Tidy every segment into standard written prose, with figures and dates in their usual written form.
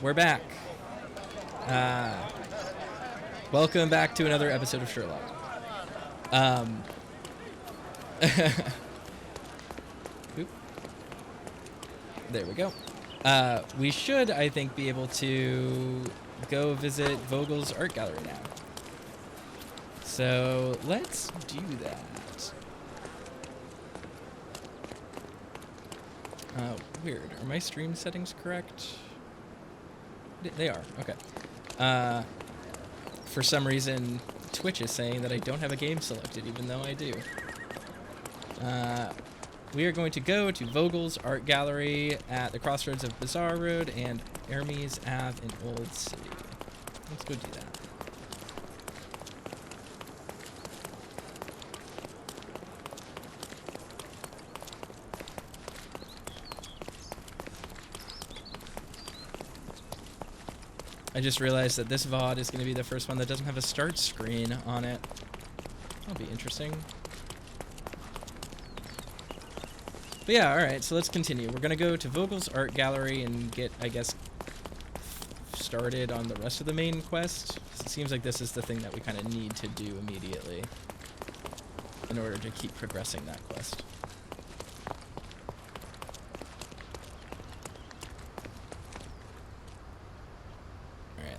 We're back. Welcome back to another episode of Sherlock. Oop. There we go. We should, I think, be able to go visit Vogel's art gallery now. So let's do that. Weird. Are my stream settings correct? They are. Okay. For some reason, Twitch is saying that I don't have a game selected, even though I do. We are going to go to Vogel's art gallery at the crossroads of Bazaar Road and Hermes Ave in Old City. Let's go do that. I just realized that this VOD is going to be the first one that doesn't have a start screen on it. That'll be interesting. But yeah, alright, so let's continue. We're going to go to Vogel's art gallery and get, I guess, started on the rest of the main quest. It seems like this is the thing that we kind of need to do immediately in order to keep progressing that quest.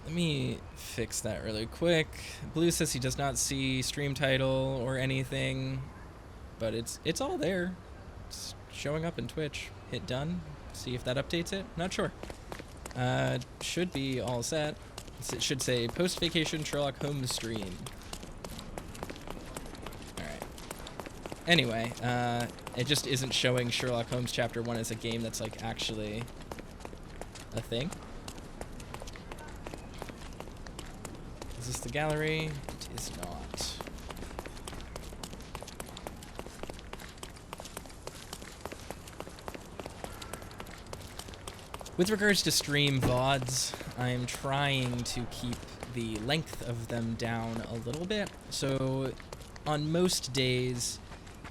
Let me fix that really quick. Blue says he does not see stream title or anything, but it's all there. It's showing up in Twitch. Hit done. See if that updates it. Not sure. Should be all set. It should say post-vacation Sherlock Holmes stream. Alright. Anyway, it just isn't showing Sherlock Holmes Chapter One as a game that's like actually a thing. Is this the gallery? It is not. With regards to stream VODs, I'm trying to keep the length of them down a little bit. So on most days,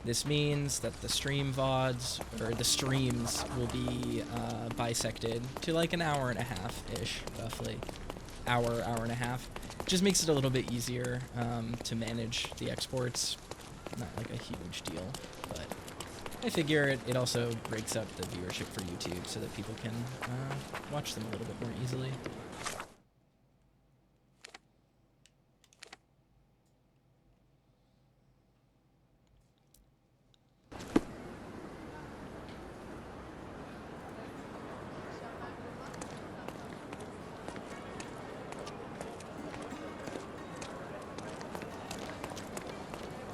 this means that the stream VODs, or the streams, will be bisected to like an hour and a half-ish, roughly. Hour and a half. Just makes it a little bit easier to manage the exports. Not like a huge deal, but I figure it also breaks up the viewership for YouTube so that people can watch them a little bit more easily.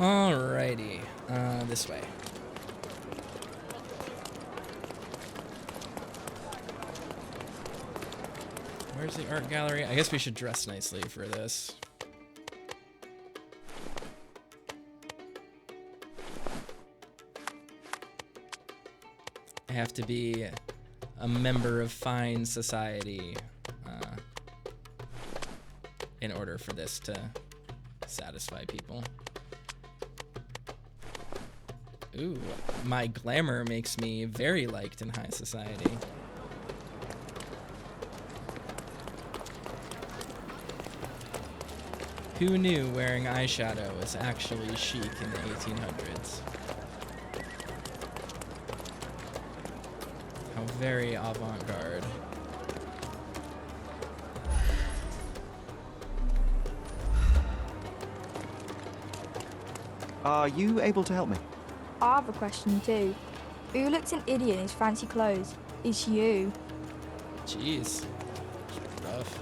Alrighty, this way. Where's the art gallery? I guess we should dress nicely for this. I have to be a member of fine society in order for this to satisfy people. Ooh, my glamour makes me very liked in high society. Who knew wearing eyeshadow was actually chic in the 1800s? How very avant-garde. Are you able to help me? I have a question too. Who looks an idiot in his fancy clothes? It's you. Jeez. Rough.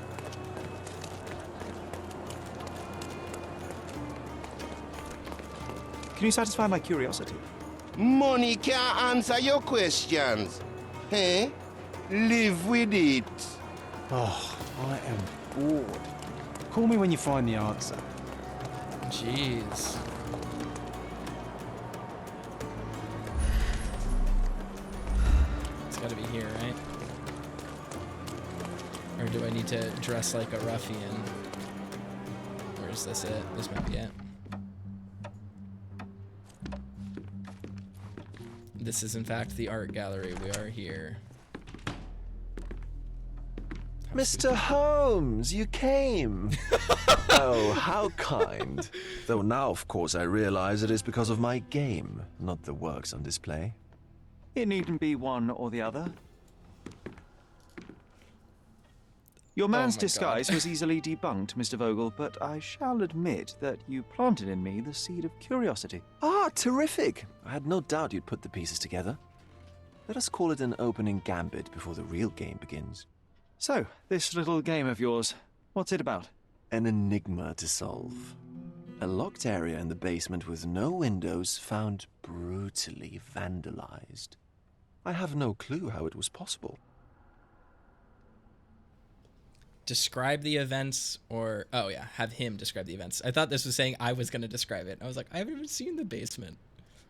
Can you satisfy my curiosity? Money can't answer your questions. Hey? Live with it. Oh, I am bored. Call me when you find the answer. Jeez. It's gotta be here, right? Or do I need to dress like a ruffian? Or is this it? This might be it. This is in fact the art gallery. We are here. Mr. Holmes, you came. Oh, how kind. Though now, of course, I realize it is because of my game, not the works on display. It needn't be one or the other. Your man's my disguise God. was easily debunked, Mr. Vogel, but I shall admit that you planted in me the seed of curiosity. Ah, terrific. I had no doubt you'd put the pieces together. Let us call it an opening gambit before the real game begins. So, this little game of yours, what's it about? An enigma to solve. A locked area in the basement with no windows found brutally vandalized. I have no clue how it was possible. Describe the events, or oh yeah, have him describe the events. I thought this was saying I was going to describe it. I was like, I haven't even seen the basement.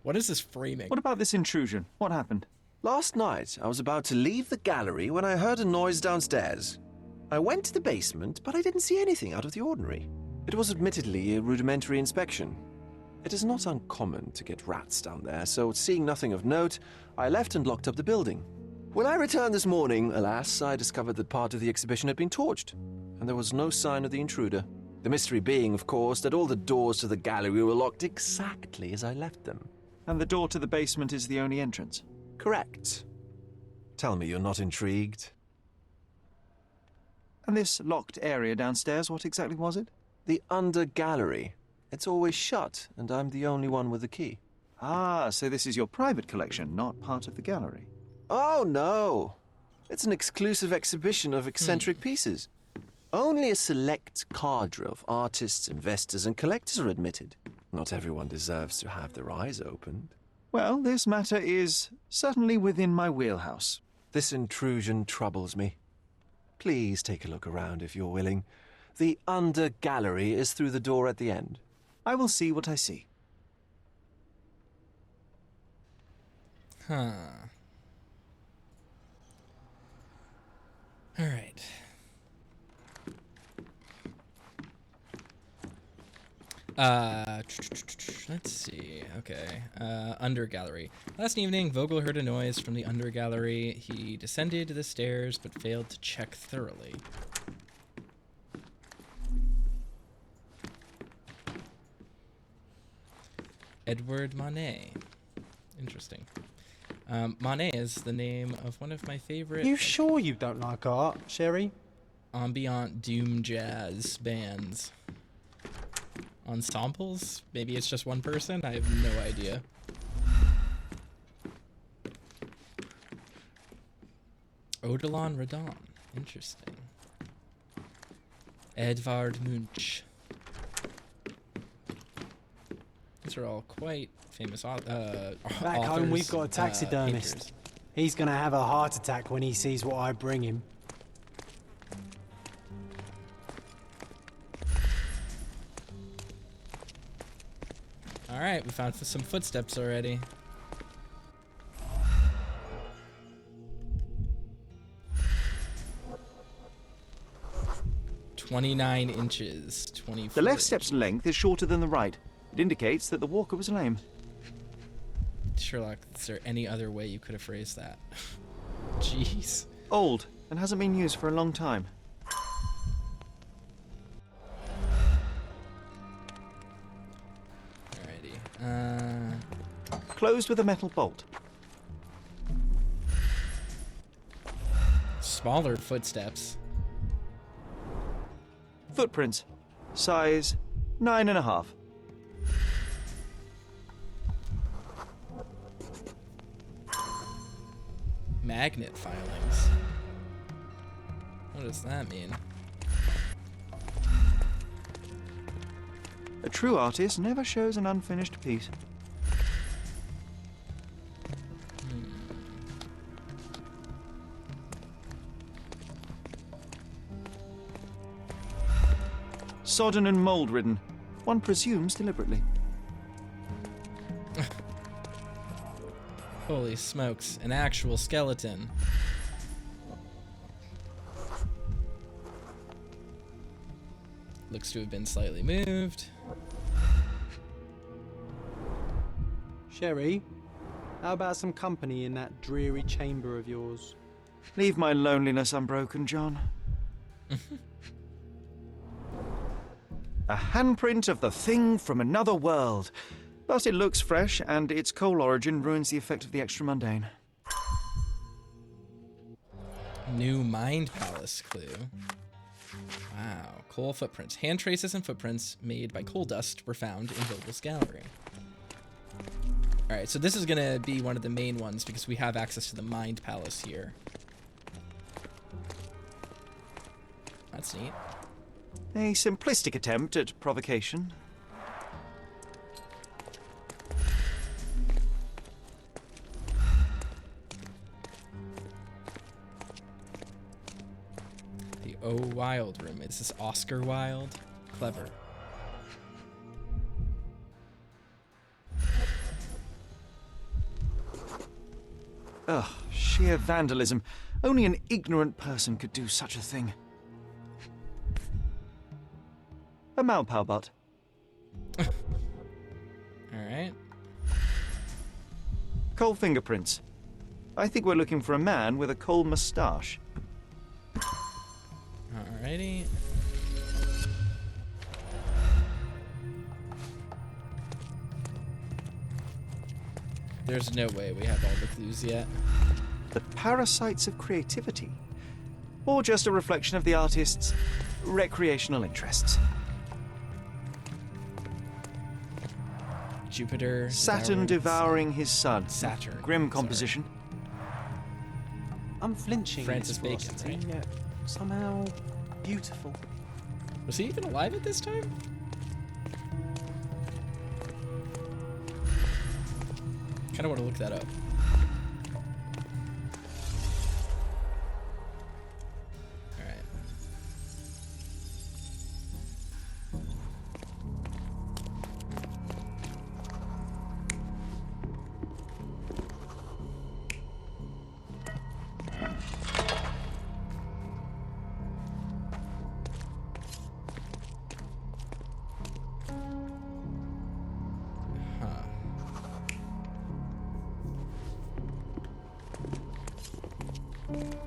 What is this framing? What about this intrusion? What happened? Last night, I was about to leave the gallery when I heard a noise downstairs. I went to the basement, but I didn't see anything out of the ordinary. It was admittedly a rudimentary inspection. It is not uncommon to get rats down there, so seeing nothing of note, I left and locked up the building. When I returned this morning, alas, I discovered that part of the exhibition had been torched, and there was no sign of the intruder. The mystery being, of course, that all the doors to the gallery were locked exactly as I left them. And the door to the basement is the only entrance? Correct. Tell me you're not intrigued. And this locked area downstairs, what exactly was it? The under gallery. It's always shut, and I'm the only one with the key. Ah, so this is your private collection, not part of the gallery. Oh, no. It's an exclusive exhibition of eccentric pieces. Only a select cadre of artists, investors, and collectors are admitted. Not everyone deserves to have their eyes opened. Well, this matter is certainly within my wheelhouse. This intrusion troubles me. Please take a look around if you're willing. The under gallery is through the door at the end. I will see what I see. Huh. All right. Let's see. Okay. Under gallery. Last evening, Vogel heard a noise from the under gallery. He descended the stairs, but failed to check thoroughly. Edward Manet. Interesting. Manet is the name of one of my favorite... You sure you don't like art, Sherry? ambient doom jazz bands. Ensembles? Maybe it's just one person? I have no idea. Odilon Radon. Interesting. Edvard Munch. These are all quite famous authors. Back home we've got a taxidermist. painters. He's gonna have a heart attack when he sees what I bring him. Alright, we found some footsteps already. "29 inches, 24." The left step's length is shorter than the right. It indicates that the walker was lame. Sherlock, is there any other way you could have phrased that? Jeez. Old, and hasn't been used for a long time. Alrighty. Closed with a metal bolt. Smaller footsteps. Footprints. Size 9.5. Magnet filings. What does that mean? A true artist never shows an unfinished piece. Sodden and mold-ridden. One presumes deliberately. Holy smokes, an actual skeleton. Looks to have been slightly moved. Sherry, how about some company in that dreary chamber of yours? Leave my loneliness unbroken, John. A handprint of the thing from another world. But it looks fresh, and its coal origin ruins the effect of the extra mundane. New Mind Palace clue. Wow. Coal footprints. Hand traces and footprints made by coal dust were found in Vogel's gallery. Alright, so this is going to be one of the main ones because we have access to the Mind Palace here. That's neat. A simplistic attempt at provocation. The O Wilde room. Is this Oscar Wilde? Clever. Ugh, sheer vandalism. Only an ignorant person could do such a thing. A Malpao butt. Alright. Coal fingerprints. I think we're looking for a man with a coal moustache. Alrighty. There's no way we have all the clues yet. The parasites of creativity. Or just a reflection of the artist's recreational interests. Jupiter. Saturn devouring his sun. Saturn. Grim sorry. composition. Unflinching Francis in its Bacon, ferocity, right? yet somehow beautiful. Was he even alive at this time? Kind of want to look that up. All right.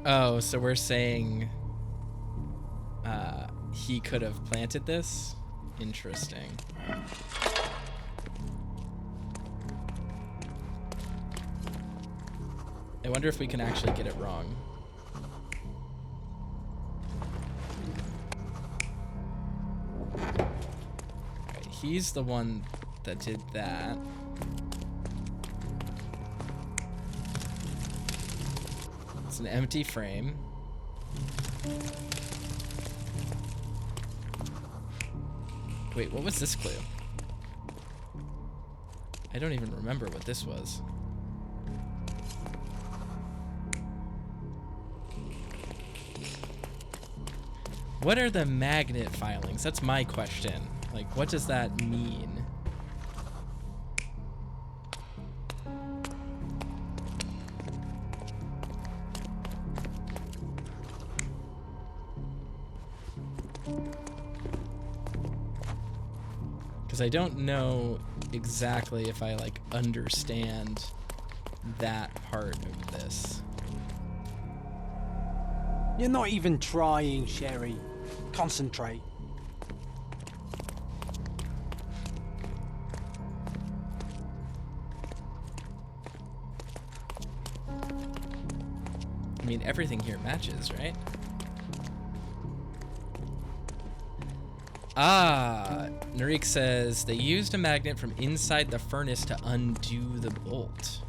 Oh, so we're saying he could have planted this? Interesting. I wonder if we can actually get it wrong. Right, he's the one that did that. It's an empty frame. Wait, what was this clue? I don't even remember what this was. What are the magnet filings? That's my question. Like, what does that mean? Because I don't know exactly if I, like, understand that part of this. You're not even trying, Sherry. Concentrate. I mean, everything here matches, right? Ah, Narik says they used a magnet from inside the furnace to undo the bolt.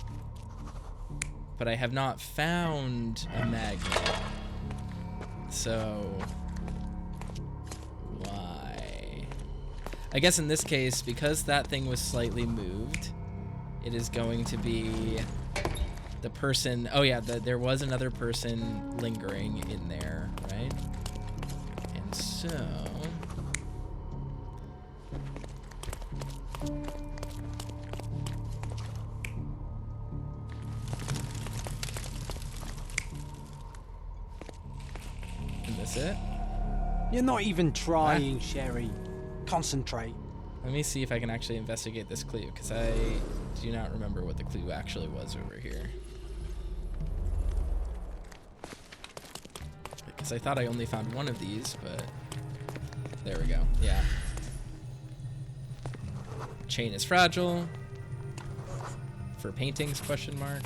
But I have not found a magnet. So why? I guess in this case, because that thing was slightly moved, it is going to be the person. Oh yeah, there was another person lingering in there, right? And so it? You're not even trying, Sherry. Concentrate. Let me see if I can actually investigate this clue, because I do not remember what the clue actually was over here. because I thought I only found one of these, but there we go. Yeah. Chain is fragile. For paintings, question mark.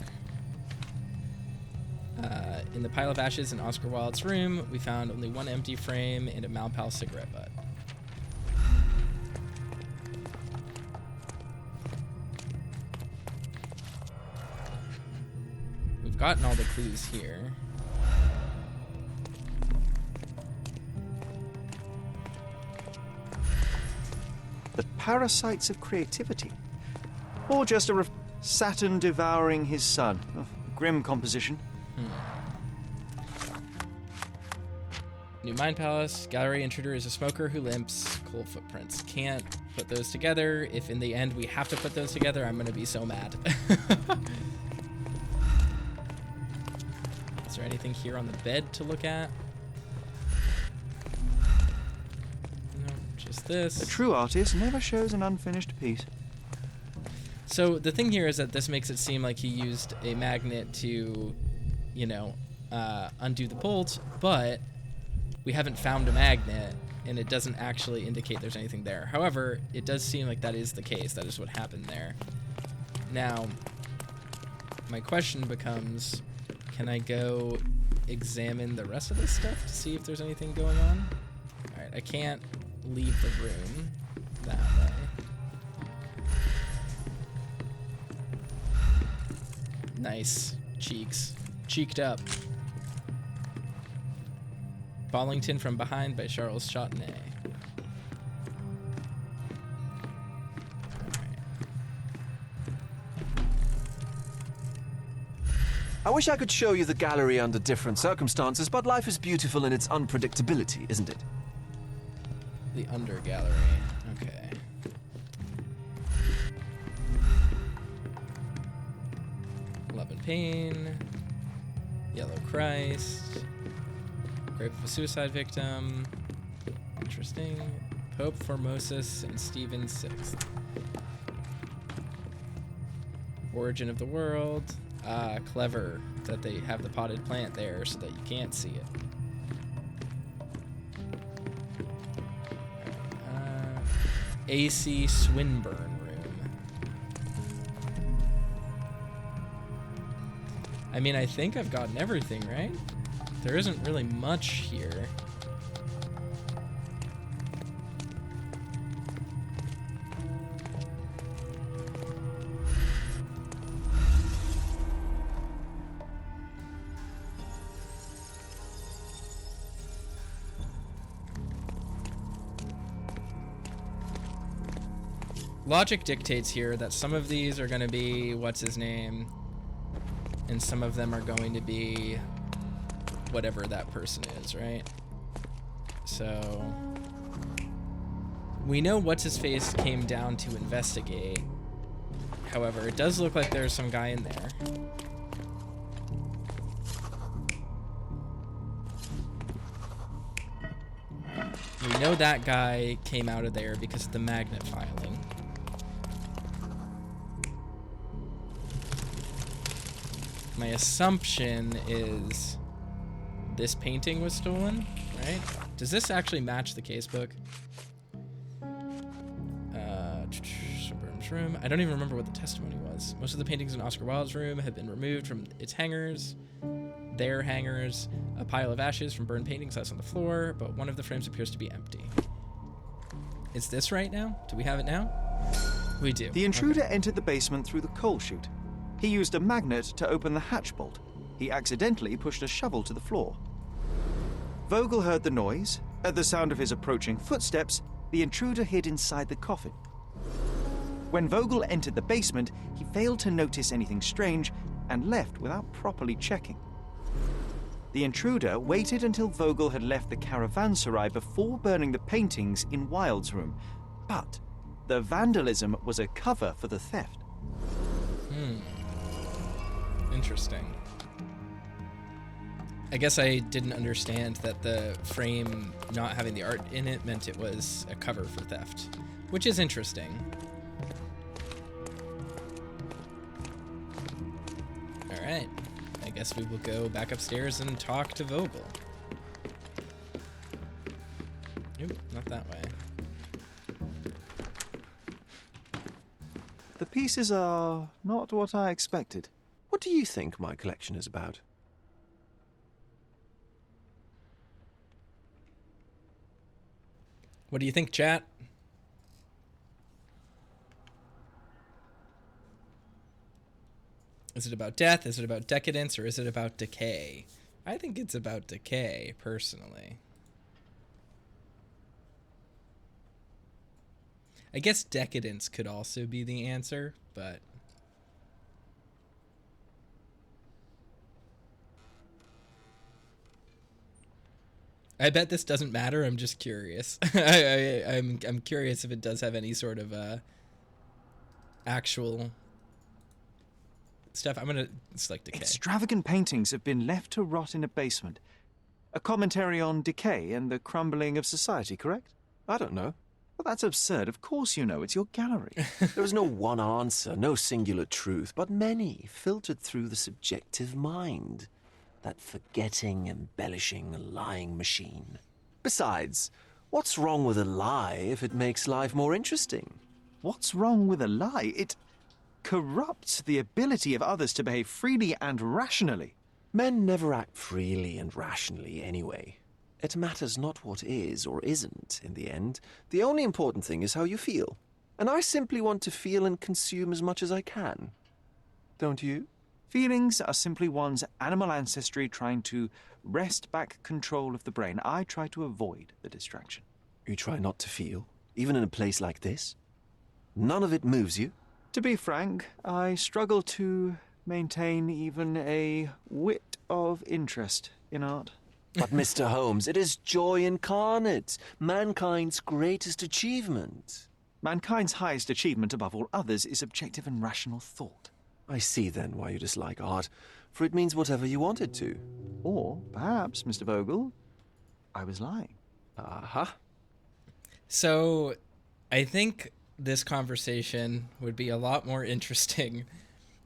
In the pile of ashes in Oscar Wilde's room, we found only one empty frame and a Malpal cigarette butt. We've gotten all the clues here. The parasites of creativity. Or just a Saturn devouring his sun. Oh, grim composition. New Mind Palace. Gallery intruder is a smoker who limps. Cool footprints. Can't put those together. If in the end we have to put those together, I'm gonna be so mad. Is there anything here on the bed to look at? No, just this. A true artist never shows an unfinished piece. So the thing here is that this makes it seem like he used a magnet to, you know, undo the bolt, but we haven't found a magnet, and it doesn't actually indicate there's anything there. However, it does seem like that is the case. That is what happened there. Now, my question becomes, can I go examine the rest of this stuff to see if there's anything going on? All right, I can't leave the room that way. Nice. Cheeks. Cheeked up. Bollington from Behind by Charles Chautenay. I wish I could show you the gallery under different circumstances, but life is beautiful in its unpredictability, isn't it? The under gallery. Okay. Love and Pain. Yellow Christ. Grave of a suicide victim. Interesting. Pope Formosus and Stephen VI. Origin of the world. Clever that they have the potted plant there so that you can't see it. A.C. Swinburne room. I mean, I think I've gotten everything, right? There isn't really much here. Logic dictates here that some of these are going to be what's his name, and some of them are going to be whatever that person is, right? So we know what's his face came down to investigate. However, it does look like there's some guy in there. We know that guy came out of there because of the magnet filing. My assumption is this painting was stolen, right? Does this actually match the casebook? Swinburne's room. I don't even remember what the testimony was. Most of the paintings in Oscar Wilde's room have been removed from its hangers. Their hangers. A pile of ashes from burned paintings lies on the floor, but one of the frames appears to be empty. Is this right now? Do we have it now? We do. The intruder entered the basement through the coal chute. He used a magnet to open the hatch bolt. He accidentally pushed a shovel to the floor. Vogel heard the noise. At the sound of his approaching footsteps, the intruder hid inside the coffin. When Vogel entered the basement, he failed to notice anything strange and left without properly checking. The intruder waited until Vogel had left the caravanserai before burning the paintings in Wilde's room. But the vandalism was a cover for the theft. Interesting. I guess I didn't understand that the frame not having the art in it meant it was a cover for theft, which is interesting. All right. I guess we will go back upstairs and talk to Vogel. Nope, not that way. The pieces are not what I expected. What do you think my collection is about? What do you think, chat? Is it about death? Is it about decadence? Or is it about decay? I think it's about decay, personally. I guess decadence could also be the answer, but... I bet this doesn't matter. I'm just curious. I'm curious if it does have any sort of actual stuff. I'm gonna select decay. Extravagant paintings have been left to rot in a basement. A commentary on decay and the crumbling of society, correct? I don't know. Well, that's absurd. Of course you know. It's your gallery. There is no one answer, no singular truth, but many filtered through the subjective mind. That forgetting, embellishing, lying machine. Besides, what's wrong with a lie if it makes life more interesting? What's wrong with a lie? It corrupts the ability of others to behave freely and rationally. Men never act freely and rationally anyway. It matters not what is or isn't in the end. The only important thing is how you feel. And I simply want to feel and consume as much as I can. Don't you? Feelings are simply one's animal ancestry trying to wrest back control of the brain. I try to avoid the distraction. You try not to feel, even in a place like this? None of it moves you? To be frank, I struggle to maintain even a whit of interest in art. But Mr. Holmes, it is joy incarnate, mankind's greatest achievement. Mankind's highest achievement above all others is objective and rational thought. I see then why you dislike art, for it means whatever you want it to. Or perhaps, Mr. Vogel, I was lying. Aha. So, I think this conversation would be a lot more interesting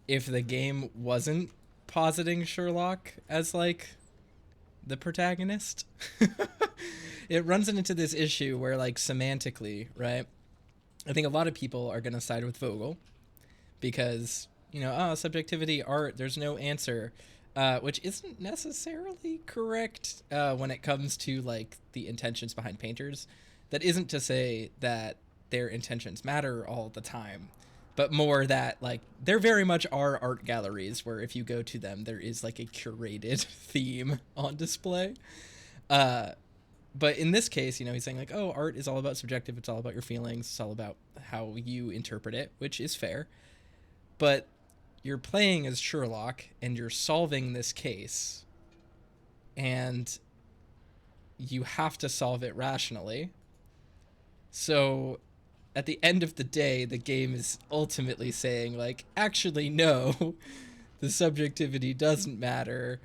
if the game wasn't positing Sherlock as, like, the protagonist. It runs into this issue where, like, semantically, right? I think a lot of people are going to side with Vogel because, you know, oh, subjectivity, art, there's no answer, which isn't necessarily correct when it comes to, like, the intentions behind painters. That isn't to say that their intentions matter all the time, but more that, like, there very much are art galleries where if you go to them, there is, like, a curated theme on display. But in this case, you know, he's saying, like, oh, art is all about subjective, it's all about your feelings, it's all about how you interpret it, which is fair. But you're playing as Sherlock, and you're solving this case, and you have to solve it rationally. So, at the end of the day, the game is ultimately saying, like, actually, no, the subjectivity doesn't matter,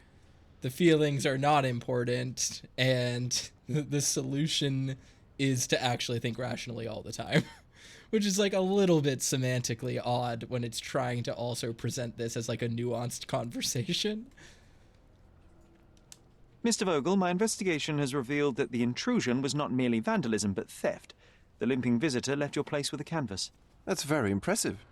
the feelings are not important, and the solution is to actually think rationally all the time. Which is, like, a little bit semantically odd when it's trying to also present this as, like, a nuanced conversation. Mr. Vogel, my investigation has revealed that the intrusion was not merely vandalism, but theft. The limping visitor left your place with a canvas. That's very impressive.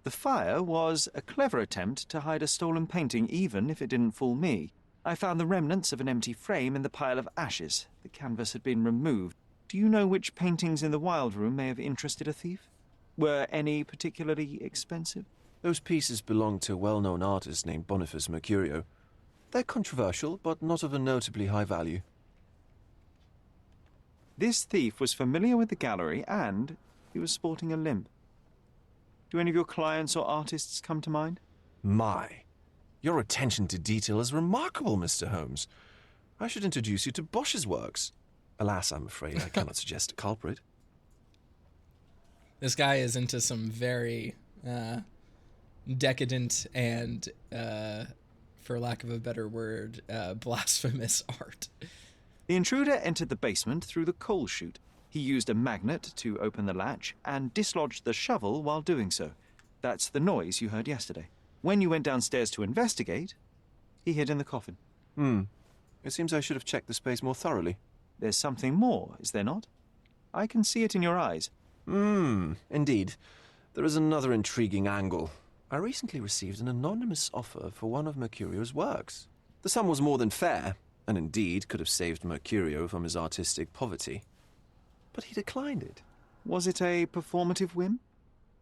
The fire was a clever attempt to hide a stolen painting, even if it didn't fool me. I found the remnants of an empty frame in the pile of ashes. The canvas had been removed. Do you know which paintings in the Wild Room may have interested a thief? Were any particularly expensive? Those pieces belong to a well-known artist named Boniface Mercurio. They're controversial, but not of a notably high value. This thief was familiar with the gallery, and he was sporting a limp. Do any of your clients or artists come to mind? My, your attention to detail is remarkable, Mr. Holmes. I should introduce you to Bosch's works. Alas, I'm afraid I cannot suggest a culprit. This guy is into some very decadent and, for lack of a better word, blasphemous art. The intruder entered the basement through the coal chute. He used a magnet to open the latch and dislodged the shovel while doing so. That's the noise you heard yesterday. When you went downstairs to investigate, he hid in the coffin. It seems I should have checked the space more thoroughly. There's something more, is there not? I can see it in your eyes. Indeed. There is another intriguing angle. I recently received an anonymous offer for one of Mercurio's works. The sum was more than fair, and indeed could have saved Mercurio from his artistic poverty. But he declined it. Was it a performative whim?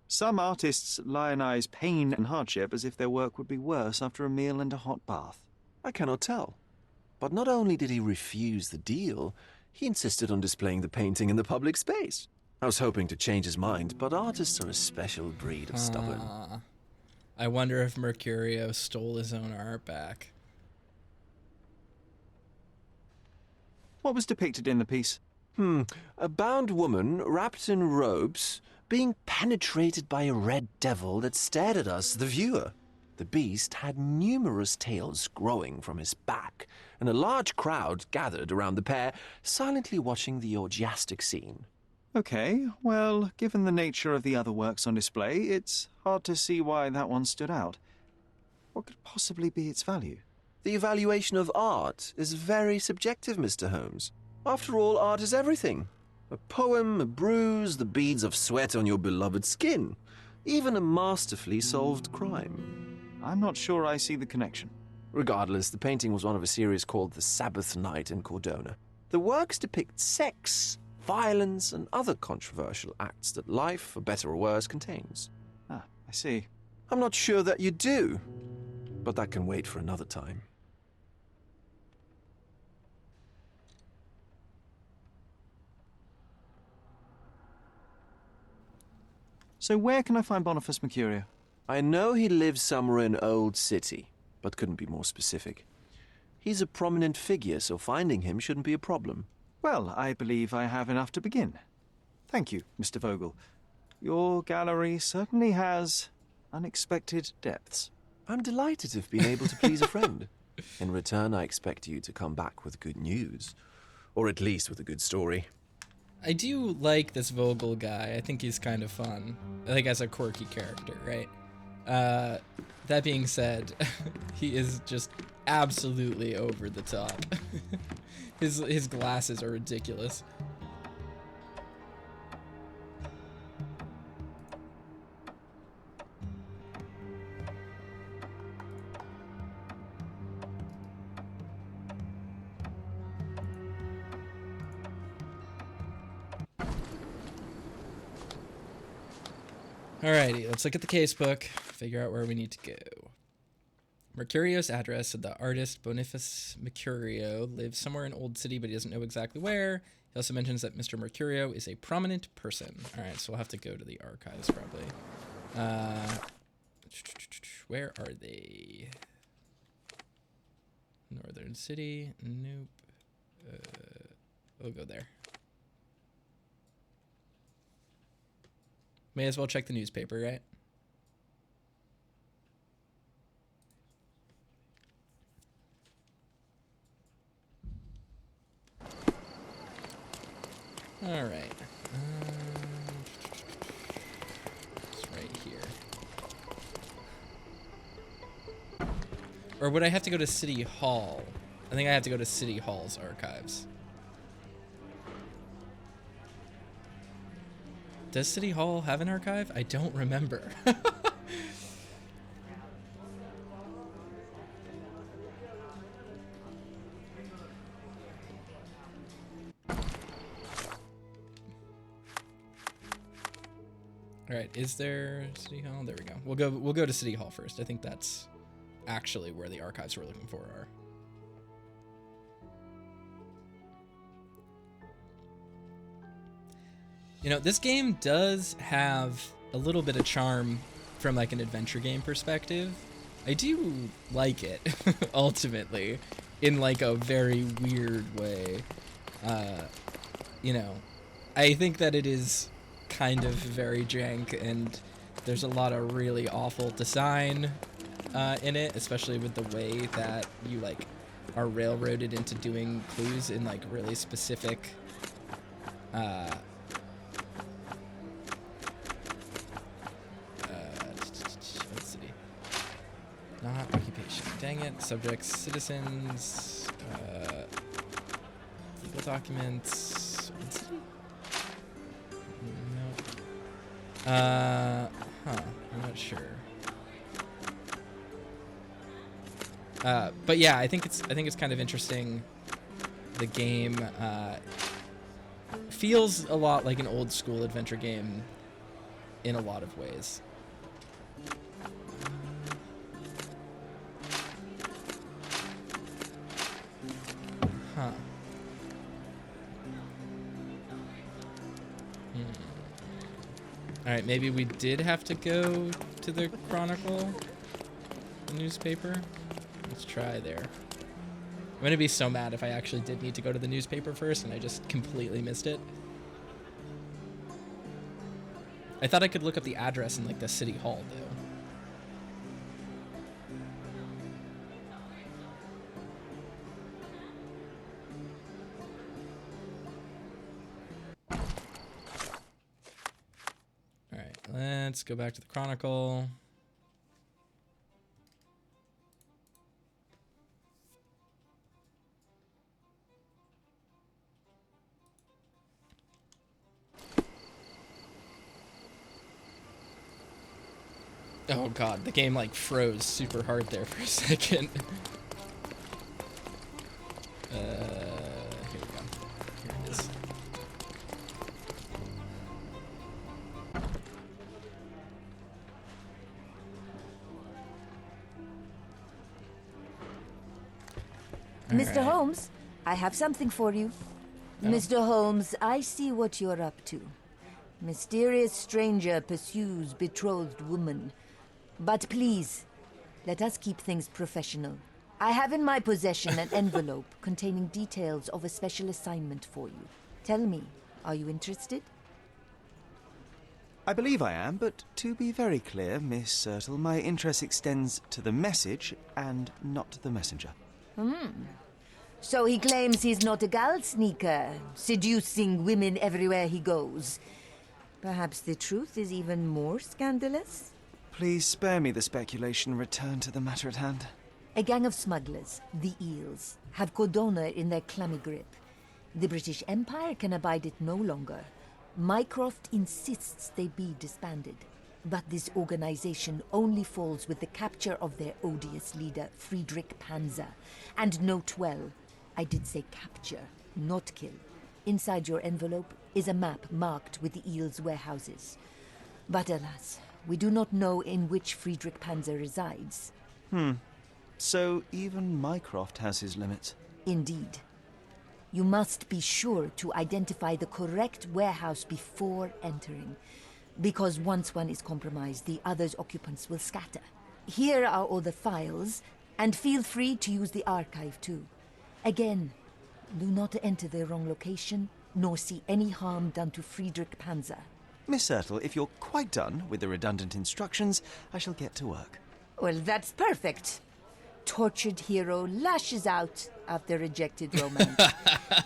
Some artists lionize pain and hardship as if their work would be worse after a meal and a hot bath. I cannot tell. But not only did he refuse the deal, he insisted on displaying the painting in the public space. I was hoping to change his mind, but artists are a special breed of stubborn. I wonder if Mercurio stole his own art back. What was depicted in the piece? A bound woman, wrapped in robes, being penetrated by a red devil that stared at us, the viewer. The beast had numerous tails growing from his back, and a large crowd gathered around the pair, silently watching the orgiastic scene. Okay, well, given the nature of the other works on display, it's hard to see why that one stood out. What could possibly be its value? The evaluation of art is very subjective, Mr. Holmes. After all, art is everything. A poem, a bruise, the beads of sweat on your beloved skin. Even a masterfully solved crime. I'm not sure I see the connection. Regardless, the painting was one of a series called The Sabbath Night in Cordona. The works depict sex, violence, and other controversial acts that life, for better or worse, contains. Ah, I see. I'm not sure that you do, but that can wait for another time. So where can I find Boniface Mercurio? I know he lives somewhere in Old City, but couldn't be more specific. He's a prominent figure, so finding him shouldn't be a problem. Well, I believe I have enough to begin. Thank you, Mr. Vogel. Your gallery certainly has unexpected depths. I'm delighted to have been able to please a friend. In return, I expect you to come back with good news. Or at least with a good story. I do like this Vogel guy. I think he's kind of fun. I think as a quirky character, right? That being said, he is just absolutely over the top. His glasses are ridiculous. Alrighty, let's look at the casebook, figure out where we need to go. Mercurio's address said the artist Boniface Mercurio lives somewhere in Old City, but he doesn't know exactly where. He also mentions that Mr. Mercurio is a prominent person. Alright, so we'll have to go to the archives, probably. Where are they? Northern City? Nope. We'll go there. May as well check the newspaper, right? All right. It's right here. Or would I have to go to City Hall? I think I have to go to City Hall's archives. Does City Hall have an archive? I don't remember. All right, is there City Hall? There we go. We'll go to City Hall first. I think that's actually where the archives we're looking for are. You know, this game does have a little bit of charm from like an adventure game perspective. I do like it, ultimately, in like a very weird way. You know, I think that it is kind of very jank, and there's a lot of really awful design in it, especially with the way that you like are railroaded into doing clues in like really specific let's see. Not occupation. Dang it. Subjects, citizens. Full documents. No. I'm not sure. But yeah, I think it's kind of interesting. The game feels a lot like an old school adventure game in a lot of ways. Huh. Alright, maybe we did have to go to the Chronicle, the newspaper. Let's try there. I'm gonna be so mad if I actually did need to go to the newspaper first and I just completely missed it. I thought I could look up the address in like the city hall though. Alright, let's go back to the Chronicle. Oh god, the game like froze super hard there for a second. Here we go. Here it is. Mr. Alright. Holmes, I have something for you. Oh. Mr. Holmes, I see what you're up to. Mysterious stranger pursues betrothed woman. But please, let us keep things professional. I have in my possession an envelope containing details of a special assignment for you. Tell me, are you interested? I believe I am, but to be very clear, Miss Sertle, my interest extends to the message and not the messenger. So he claims he's not a gal sneaker, seducing women everywhere he goes. Perhaps the truth is even more scandalous? Please spare me the speculation and return to the matter at hand. A gang of smugglers, the Eels, have Cordona in their clammy grip. The British Empire can abide it no longer. Mycroft insists they be disbanded. But this organization only falls with the capture of their odious leader, Friedrich Panzer. And note well, I did say capture, not kill. Inside your envelope is a map marked with the Eels' warehouses. But alas, we do not know in which Friedrich Panzer resides. So even Mycroft has his limits. Indeed. You must be sure to identify the correct warehouse before entering. Because once one is compromised, the other's occupants will scatter. Here are all the files, and feel free to use the archive too. Again, do not enter the wrong location, nor see any harm done to Friedrich Panzer. Miss Sertle, if you're quite done with the redundant instructions, I shall get to work. Well, that's perfect. Tortured hero lashes out after rejected romance.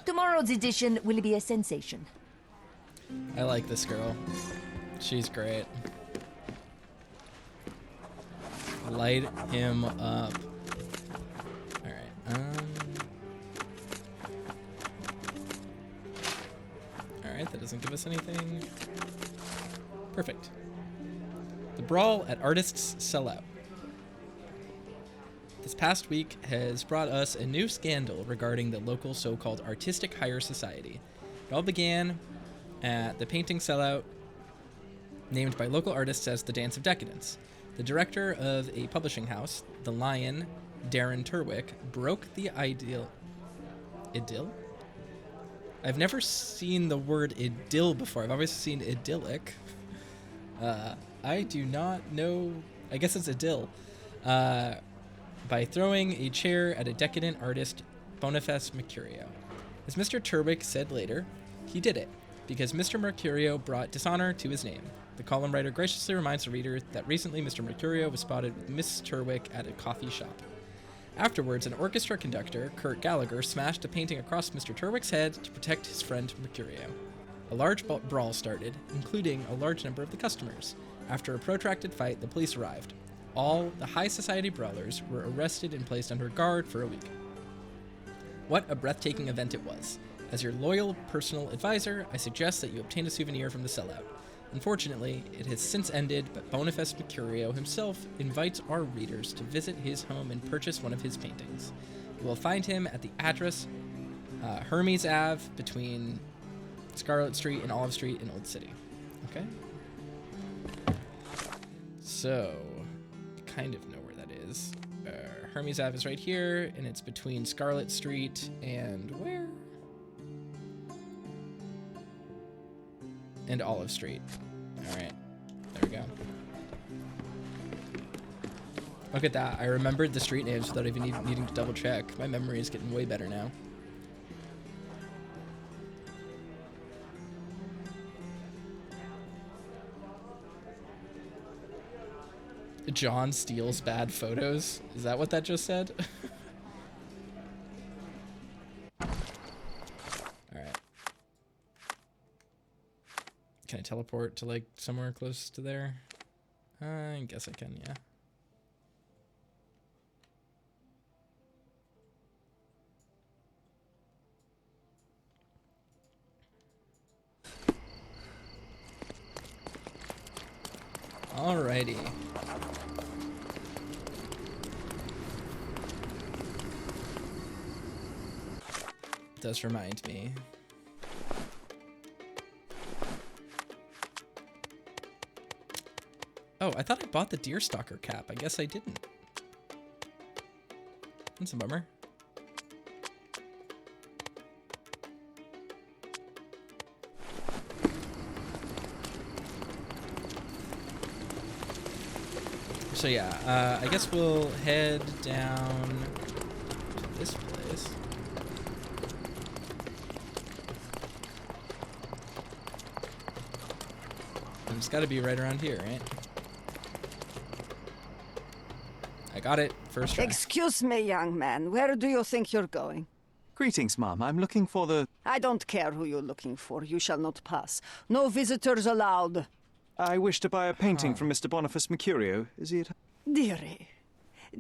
Tomorrow's edition will be a sensation. I like this girl. She's great. Light him up. Alright, Alright, that doesn't give us anything. Perfect. The brawl at Artists Sell Out. This past week has brought us a new scandal regarding the local so-called Artistic Hire Society. It all began at the painting sellout named by local artists as the Dance of Decadence. The director of a publishing house, The Lion, Darren Turwick, broke the idyll? I've never seen the word idyll before. I've always seen idyllic. I do not know. I guess it's idyll. By throwing a chair at a decadent artist, Boniface Mercurio. As Mr. Turwick said later, he did it because Mr. Mercurio brought dishonor to his name. The column writer graciously reminds the reader that recently Mr. Mercurio was spotted with Miss Turwick at a coffee shop. Afterwards, an orchestra conductor, Kurt Gallagher, smashed a painting across Mr. Turwick's head to protect his friend Mercurio. A large brawl started, including a large number of the customers. After a protracted fight, the police arrived. All the high society brawlers were arrested and placed under guard for a week. What a breathtaking event it was. As your loyal personal advisor, I suggest that you obtain a souvenir from the sellout. Unfortunately, it has since ended, but Boniface Mercurio himself invites our readers to visit his home and purchase one of his paintings. You will find him at the address Hermes Ave between Scarlet Street and Olive Street in Old City. Okay? So, kind of know where that is. Hermes Ave is right here, and it's between Scarlet Street and where? And Olive Street. Alright. There we go. Look at that. I remembered the street names without even needing to double check. My memory is getting way better now. John steals bad photos? Is that what that just said? Alright. Can I teleport to, like, somewhere close to there? I guess I can, yeah. Alrighty. It does remind me. Oh, I thought I bought the Deerstalker cap. I guess I didn't. That's a bummer. So yeah, I guess we'll head down to this place. And it's got to be right around here, right? I got it. First try. Excuse me, young man. Where do you think you're going? Greetings, ma'am. I'm looking for the... I don't care who you're looking for. You shall not pass. No visitors allowed. I wish to buy a painting from Mr. Boniface Mercurio. Is he at... Dearie,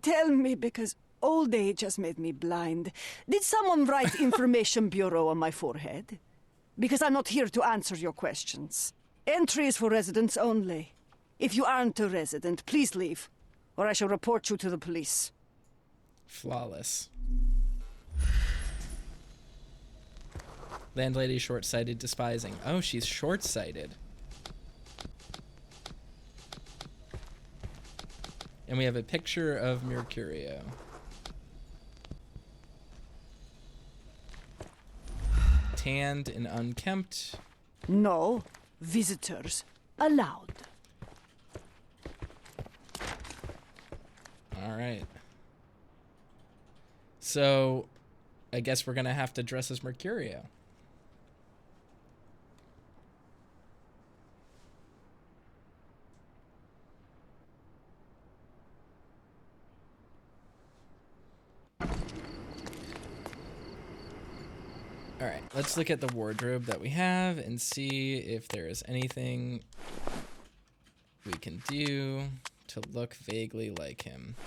tell me, because old age has made me blind. Did someone write Information Bureau on my forehead? Because I'm not here to answer your questions. Entry is for residents only. If you aren't a resident, please leave, or I shall report you to the police. Flawless. Landlady short-sighted, despising. Oh, she's short-sighted. And we have a picture of Mercurio. Tanned and unkempt. No visitors allowed. All right. So, I guess we're gonna have to dress as Mercurio. Alright, let's look at the wardrobe that we have and see if there is anything we can do to look vaguely like him.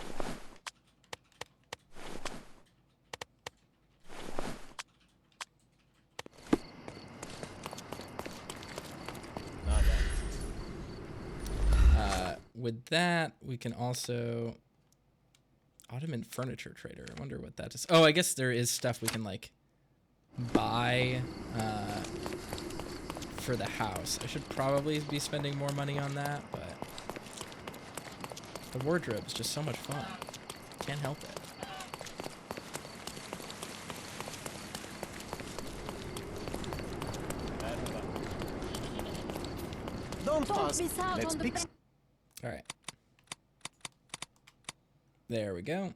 With that, we can also... Ottoman furniture trader. I wonder what that is. Oh, I guess there is stuff we can, like, buy for the house. I should probably be spending more money on that, but the wardrobe is just so much fun. Can't help it. Don't ask. Let's pick. All right. There we go.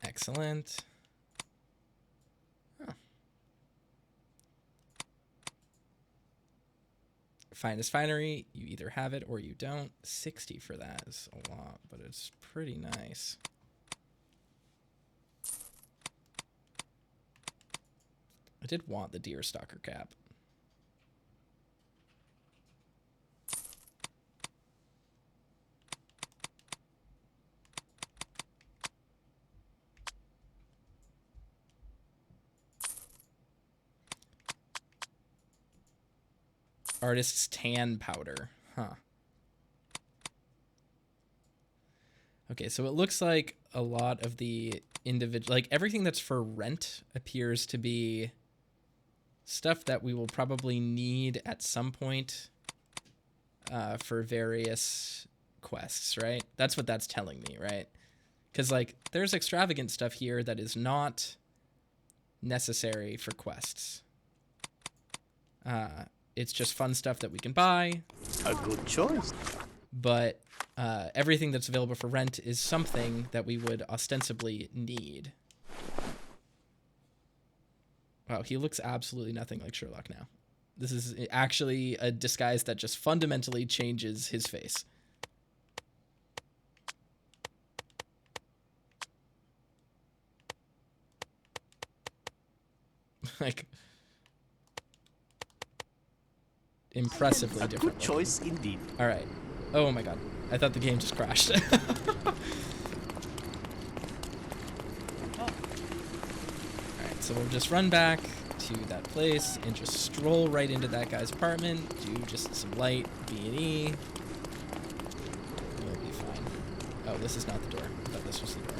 Excellent. Huh. Finest finery. You either have it or you don't. 60 for that is a lot, but it's pretty nice. I did want the Deerstalker cap. Artist's tan powder. Huh. Okay, so it looks like a lot of the individual, like everything that's for rent appears to be stuff that we will probably need at some point for various quests, right? That's what that's telling me, right? Because, like, there's extravagant stuff here that is not necessary for quests. It's just fun stuff that we can buy. A good choice. But everything that's available for rent is something that we would ostensibly need. Wow, he looks absolutely nothing like Sherlock now. This is actually a disguise that just fundamentally changes his face. Like, impressively different. Good choice indeed. All right. Oh my god. I thought the game just crashed. All right, so we'll just run back to that place and just stroll right into that guy's apartment, do just some light B&E. We'll be fine. Oh, this is not the door. I thought this was the door.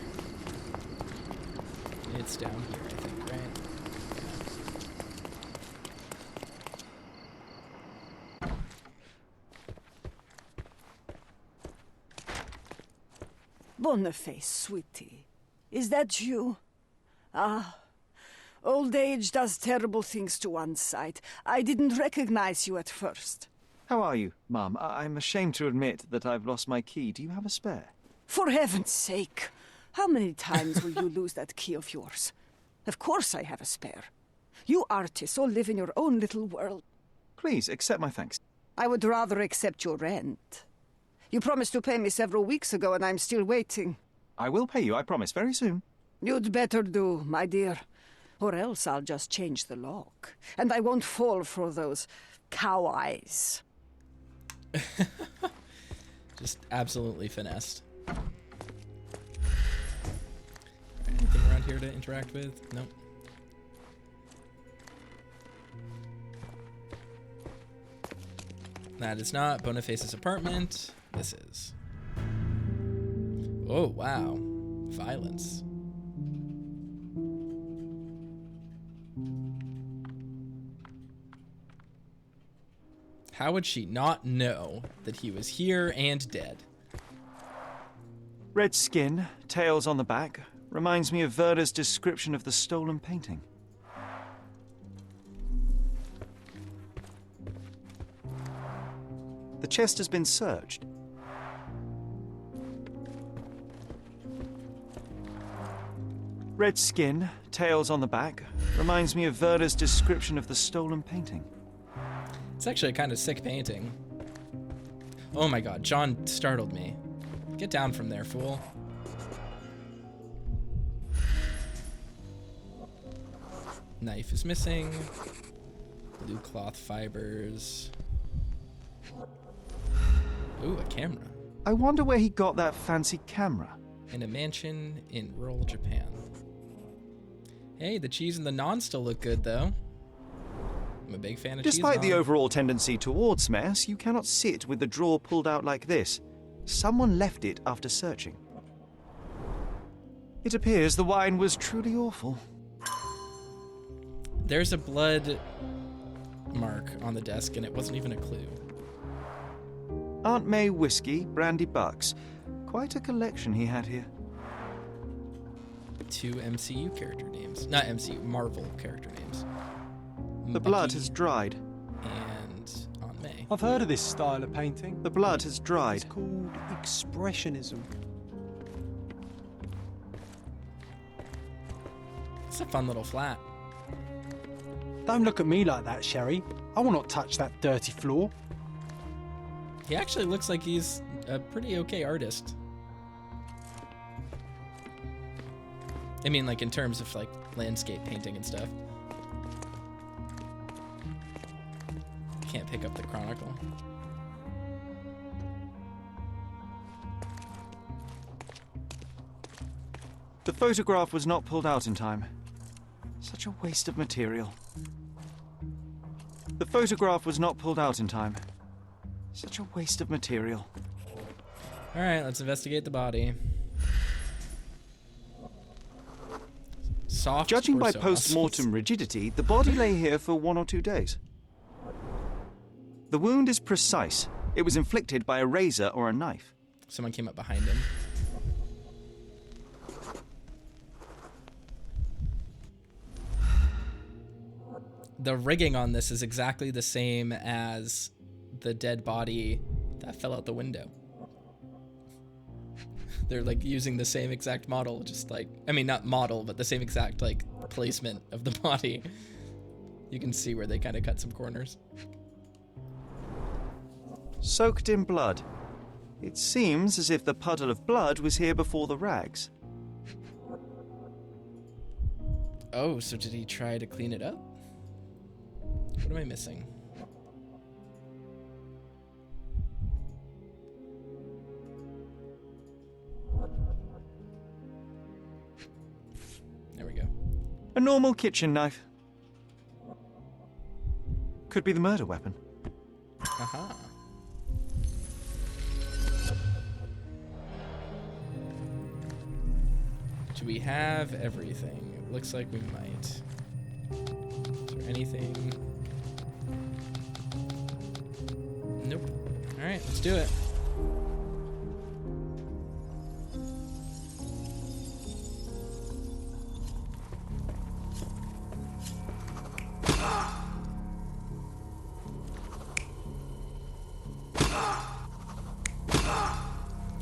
It's down here, I think, right? Boniface, sweetie. Is that you? Ah, old age does terrible things to one's sight. I didn't recognize you at first. How are you, Mum? I'm ashamed to admit that I've lost my key. Do you have a spare? For heaven's sake, how many times will you lose that key of yours? Of course I have a spare. You artists all live in your own little world. Please, accept my thanks. I would rather accept your rent. You promised to pay me several weeks ago, and I'm still waiting. I will pay you, I promise, very soon. You'd better do, my dear. Or else I'll just change the lock. And I won't fall for those cow eyes. Just absolutely finessed. Anything around here to interact with? Nope. That is not Boniface's apartment. This is. Oh, wow. Violence. How would she not know that he was here and dead? Red skin, tails on the back, reminds me of Werder's description of the stolen painting. The chest has been searched. Red skin, tails on the back, reminds me of Werder's description of the stolen painting. It's actually a kind of sick painting. Oh my god, John startled me. Get down from there, fool. Knife is missing. Blue cloth fibers. Ooh, a camera. I wonder where he got that fancy camera. In a mansion in rural Japan. Hey, the cheese and the naan still look good, though. I'm a big fan of cheese. Despite the naan. overall tendency towards mess, you cannot sit with the drawer pulled out like this. Someone left it after searching. It appears the wine was truly awful. There's a blood mark on the desk, and it wasn't even a clue. Aunt May whiskey, brandy bucks. Quite a collection he had here. 2 MCU character names. Not MCU, Marvel character names. The blood has dried. And Aunt May. I've heard of this style of painting. The blood has dried. It's called expressionism. It's a fun little flat. Don't look at me like that, Sherry. I will not touch that dirty floor. He actually looks like he's a pretty okay artist. I mean, like, in terms of, like, landscape painting and stuff. Can't pick up the Chronicle. The photograph was not pulled out in time. Such a waste of material. The photograph was not pulled out in time. Such a waste of material. All right, let's investigate the body. Soft Judging by torso muscles. post-mortem rigidity, the body lay here for 1 or 2 days. The wound is precise. It was inflicted by a razor or a knife. Someone came up behind him. The rigging on this is exactly the same as the dead body that fell out the window. They're like using the same exact model, just like, I mean, not model, but the same exact like placement of the body. You can see where they kind of cut some corners. Soaked in blood. It seems as if the puddle of blood was here before the rags. Oh, so did he try to clean it up? What am I missing? There we go. A normal kitchen knife. Could be the murder weapon. Aha. Do we have everything? It looks like we might. Is there anything? Nope. Alright, let's do it.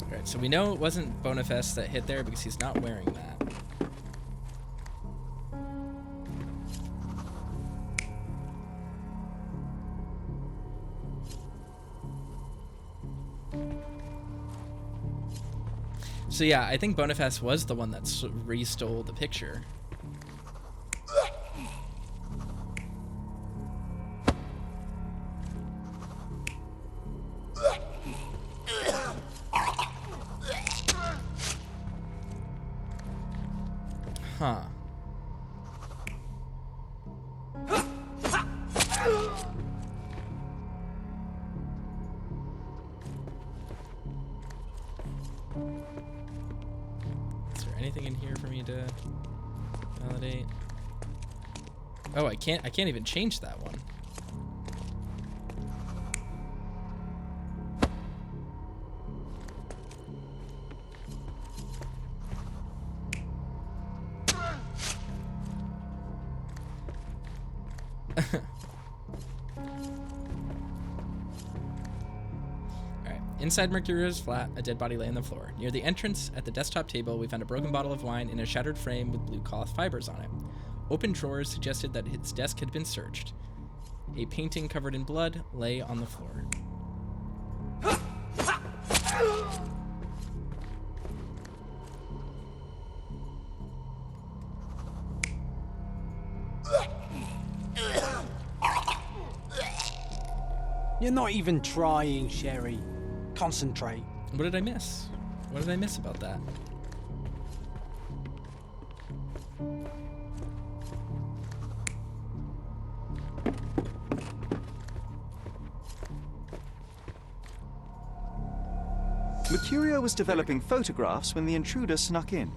Alright, so we know it wasn't Boniface that hit there because he's not wearing that. So yeah, I think Boniface was the one that restole the picture. Huh. Is there anything in here for me to validate? Oh, I can't even change that one. Alright, inside Mercurio's flat, a dead body lay on the floor. Near the entrance, at the desktop table, we found a broken bottle of wine in a shattered frame with blue cloth fibers on it. Open drawers suggested that his desk had been searched. A painting covered in blood lay on the floor. You're not even trying, Sherry. Concentrate. What did I miss? What did I miss about that? Mercurio was developing photographs when the intruder snuck in.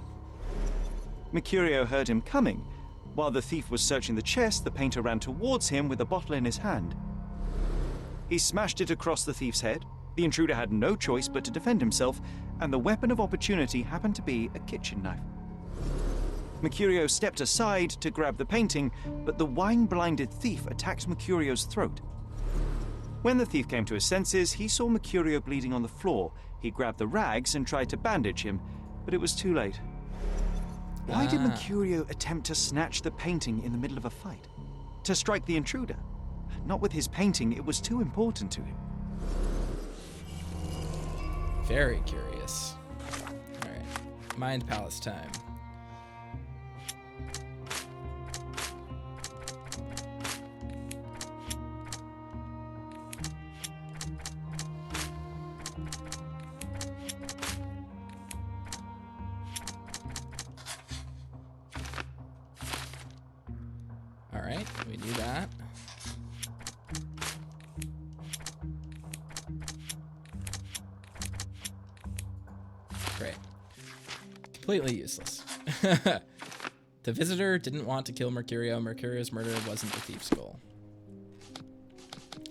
Mercurio heard him coming. While the thief was searching the chest, the painter ran towards him with a bottle in his hand. He smashed it across the thief's head. The intruder had no choice but to defend himself, and the weapon of opportunity happened to be a kitchen knife. Mercurio stepped aside to grab the painting, but the wine-blinded thief attacked Mercurio's throat. When the thief came to his senses, he saw Mercurio bleeding on the floor. He grabbed the rags and tried to bandage him, but it was too late. Why did Mercurio attempt to snatch the painting in the middle of a fight? To strike the intruder? Not with his painting, it was too important to him. Very curious. Alright, Mind Palace time. Alright, we do that. Great. Completely useless. The visitor didn't want to kill Mercurio. Mercurio's murder wasn't the thief's goal.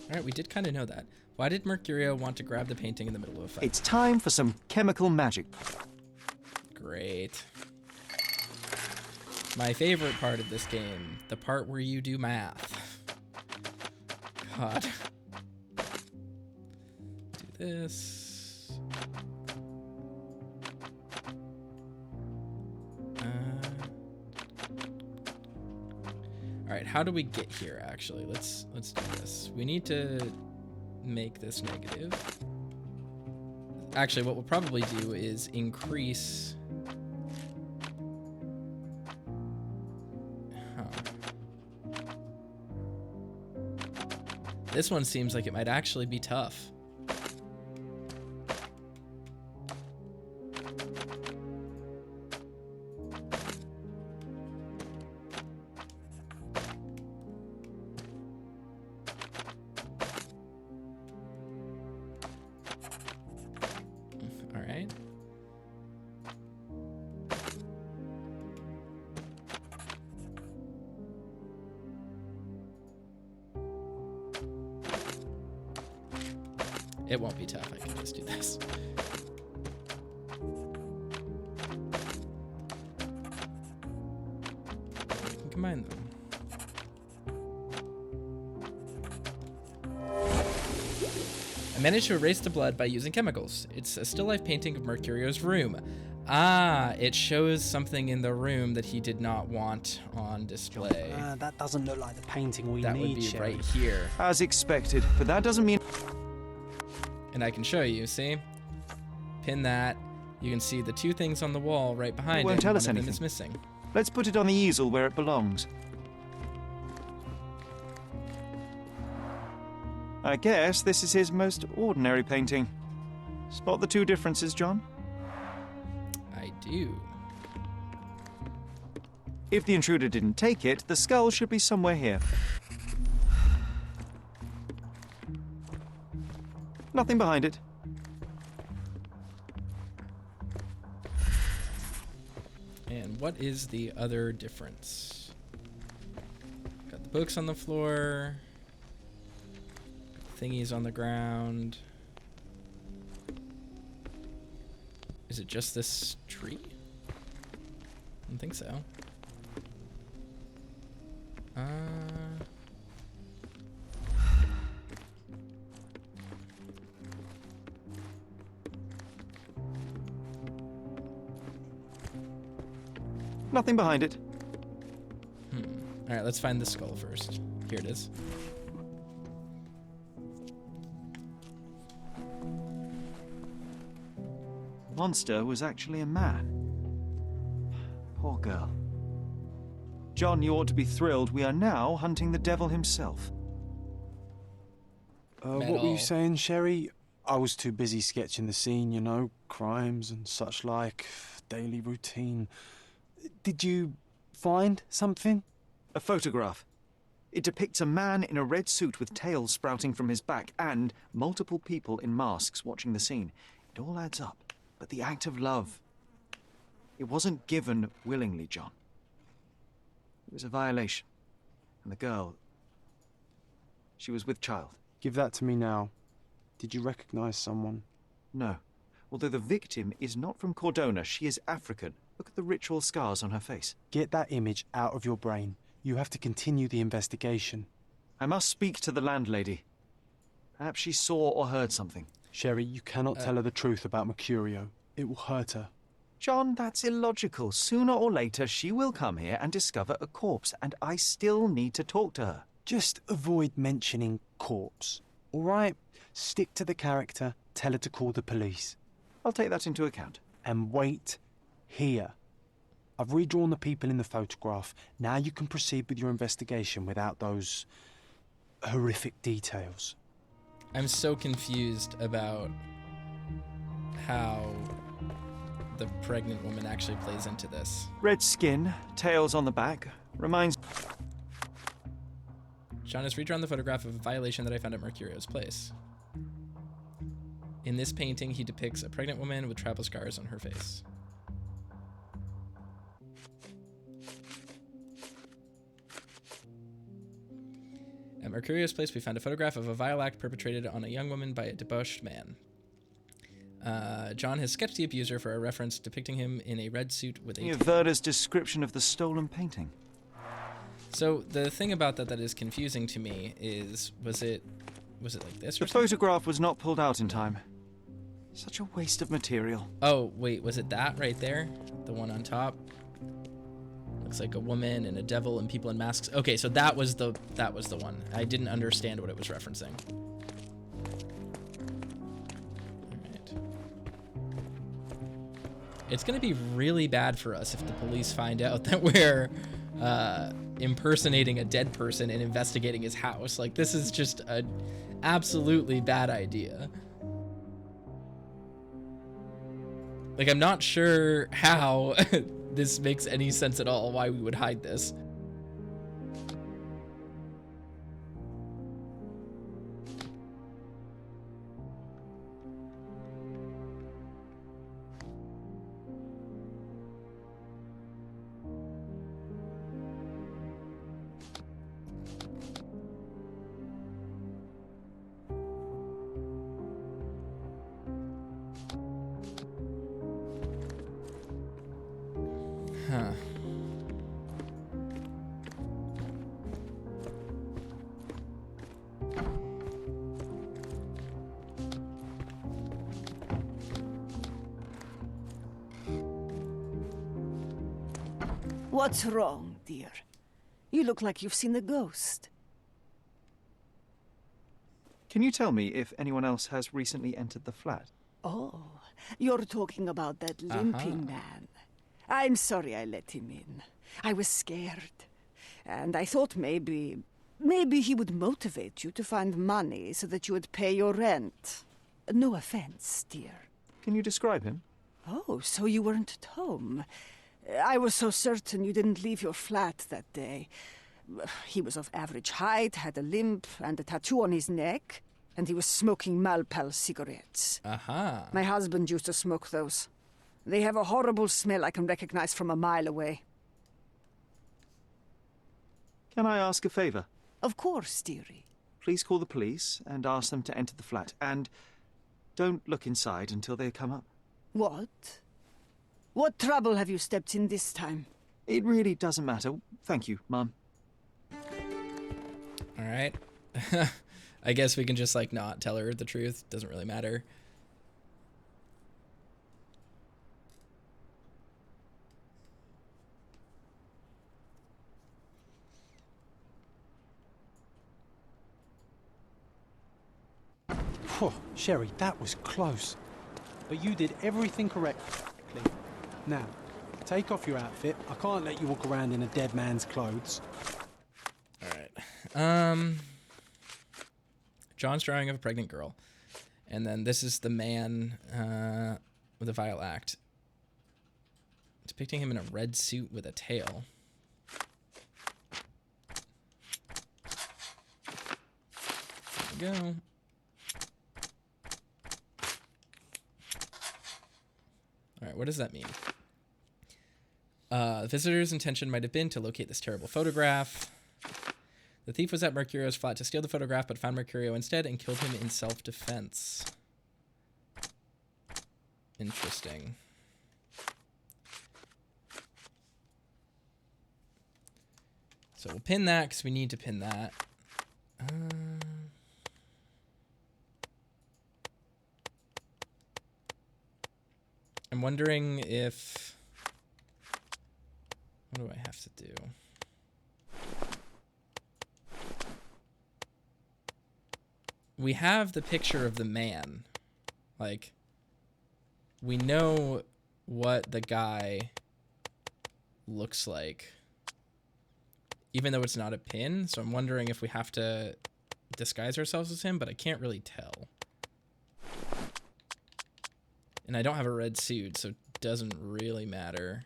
Alright, we did kind of know that. Why did Mercurio want to grab the painting in the middle of a fight? It's time for some chemical magic. Great. My favorite part of this game, the part where you do math. God. Do this. All right, how do we get here? Actually, let's do this. We need to make this negative. Actually, what we'll probably do is increase. This one seems like it might actually be tough. All right. It won't be tough, I can just do this. We can combine them. I managed to erase the blood by using chemicals. It's a still life painting of Mercurio's room. Ah, it shows something in the room that he did not want on display. That doesn't look like the painting we That need, would be Sherry. right here. As expected, but that doesn't mean... And I can show you, see? Pin that. You can see the two things on the wall right behind it. won't tell us One of them anything. is missing. Let's put it on the easel where it belongs. I guess this is his most ordinary painting. Spot the two differences, John? I do. If the intruder didn't take it, the skull should be somewhere here. Nothing behind it. And what is the other difference? Got the books on the floor. Thingies on the ground. Is it just this tree? I don't think so. Nothing behind it. All right, let's find the skull first. Here it is. The monster was actually a man. Poor girl. John, you ought to be thrilled. We are now hunting the devil himself. What were you saying, Sherry? I was too busy sketching the scene, you know, crimes and such like, daily routine. Did you find something? A photograph. It depicts a man in a red suit with tails sprouting from his back and multiple people in masks watching the scene. It all adds up. But the act of love, it wasn't given willingly, John. It was a violation. And the girl, she was with child. Give that to me now. Did you recognize someone? No. Although the victim is not from Cordona, she is African. Look at the ritual scars on her face. Get that image out of your brain. You have to continue the investigation. I must speak to the landlady. Perhaps she saw or heard something. Sherry, you cannot tell her the truth about Mercurio. It will hurt her. John, that's illogical. Sooner or later, she will come here and discover a corpse, and I still need to talk to her. Just avoid mentioning corpse, all right? Stick to the character, tell her to call the police. I'll take that into account. And wait here. I've redrawn the people in the photograph. Now you can proceed with your investigation without those horrific details. I'm so confused about how the pregnant woman actually plays into this. Red skin, tails on the back, reminds... John has redrawn the photograph of a violation that I found at Mercurio's place. In this painting, he depicts a pregnant woman with travel scars on her face. At Mercurio's place, we found a photograph of a vile act perpetrated on a young woman by a debauched man. John has sketched the abuser for a reference depicting him in a red suit with a... Werner's description of the stolen painting. So the thing about that is confusing to me is, was it like this? The photograph was not pulled out in time. Such a waste of material. Oh, wait, was it that right there? The one on top? Looks like a woman and a devil and people in masks. Okay, so that was the one. I didn't understand what it was referencing. Alright. It's gonna be really bad for us if the police find out that we're impersonating a dead person and investigating his house. Like, this is just an absolutely bad idea. Like, I'm not sure how this makes any sense at all, why we would hide this. Huh. What's wrong, dear? You look like you've seen a ghost. Can you tell me if anyone else has recently entered the flat? Oh, you're talking about that limping man. I'm sorry I let him in. I was scared. And I thought maybe he would motivate you to find money so that you would pay your rent. No offense, dear. Can you describe him? Oh, so you weren't at home. I was so certain you didn't leave your flat that day. He was of average height, had a limp and a tattoo on his neck, and he was smoking Malpal cigarettes. Aha. My husband used to smoke those. They have a horrible smell I can recognize from a mile away. Can I ask a favor? Of course, dearie. Please call the police and ask them to enter the flat. And don't look inside until they come up. What? What trouble have you stepped in this time? It really doesn't matter. Thank you, Mum. Alright. I guess we can just, like, not tell her the truth. Doesn't really matter. Phew, Sherry, that was close. But you did everything correctly. Now, take off your outfit. I can't let you walk around in a dead man's clothes. Alright. John's drawing of a pregnant girl. And then this is the man with a vile act. Depicting him in a red suit with a tail. There we go. Alright, what does that mean? The visitor's intention might have been to locate this terrible photograph. The thief was at Mercurio's flat to steal the photograph, but found Mercurio instead and killed him in self-defense. Interesting. So we'll pin that because we need to pin that. I'm wondering if... What do I have to do? We have the picture of the man. Like, we know what the guy looks like. Even though it's not a pin, so I'm wondering if we have to disguise ourselves as him, but I can't really tell. And I don't have a red suit, so it doesn't really matter.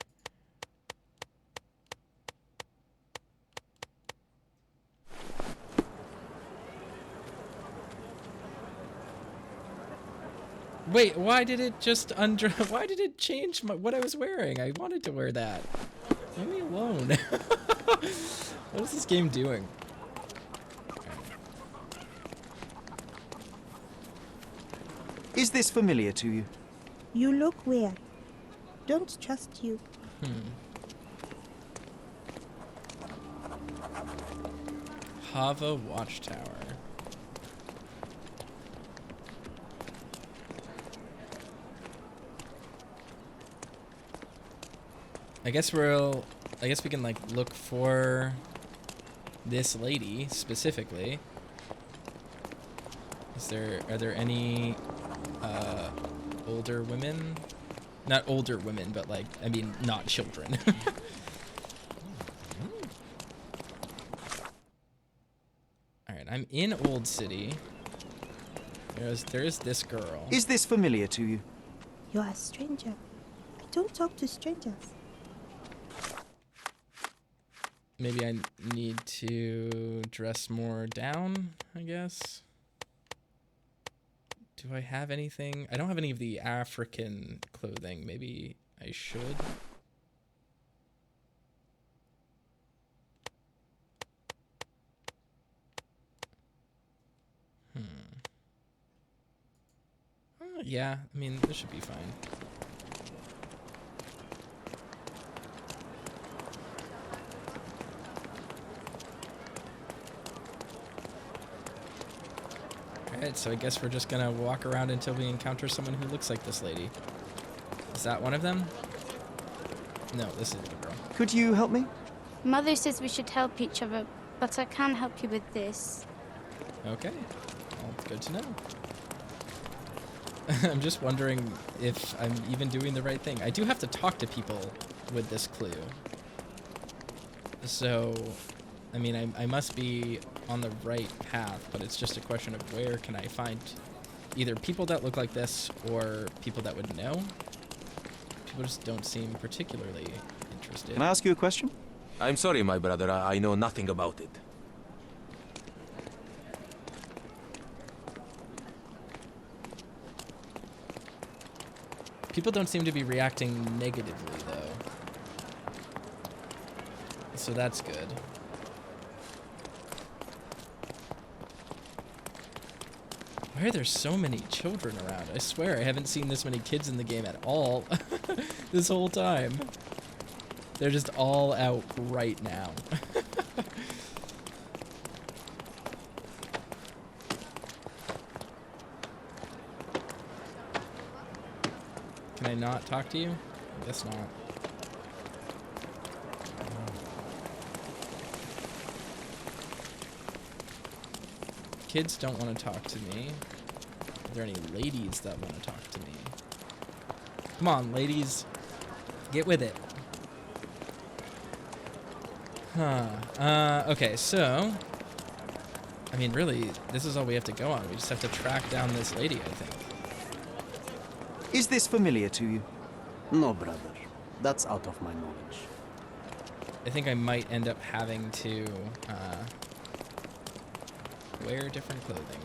Wait, why did it just why did it change what I was wearing? I wanted to wear that. Leave me alone. What is this game doing? Is this familiar to you? You look weird. Don't trust you. Hava Watchtower. I guess we can like look for this lady specifically. Are there any older women? Not older women, but like, I mean, not children. Alright, I'm in Old City. There's this girl. Is this familiar to you? You are a stranger. I don't talk to strangers. Maybe I need to dress more down, I guess. Do I have anything? I don't have any of the African clothing. Maybe I should. Yeah, I mean, this should be fine. Alright, so I guess we're just gonna walk around until we encounter someone who looks like this lady. Is that one of them? No, this is the girl. Could you help me? Mother says we should help each other, but I can help you with this. Okay. Well, it's good to know. I'm just wondering if I'm even doing the right thing. I do have to talk to people with this clue. So, I mean, I must be on the right path, but it's just a question of where can I find either people that look like this or people that would know. People just don't seem particularly interested. Can I ask you a question? I'm sorry, my brother. I know nothing about it. People don't seem to be reacting negatively, though. So that's good. Why are there so many children around? I swear I haven't seen this many kids in the game at all this whole time. They're just all out right now. Can I not talk to you? I guess not. Kids don't want to talk to me. Are there any ladies that want to talk to me? Come on, ladies. Get with it. Huh. Okay, so... I mean, really, this is all we have to go on. We just have to track down this lady, I think. Is this familiar to you? No, brother. That's out of my knowledge. I think I might end up having to wear different clothing.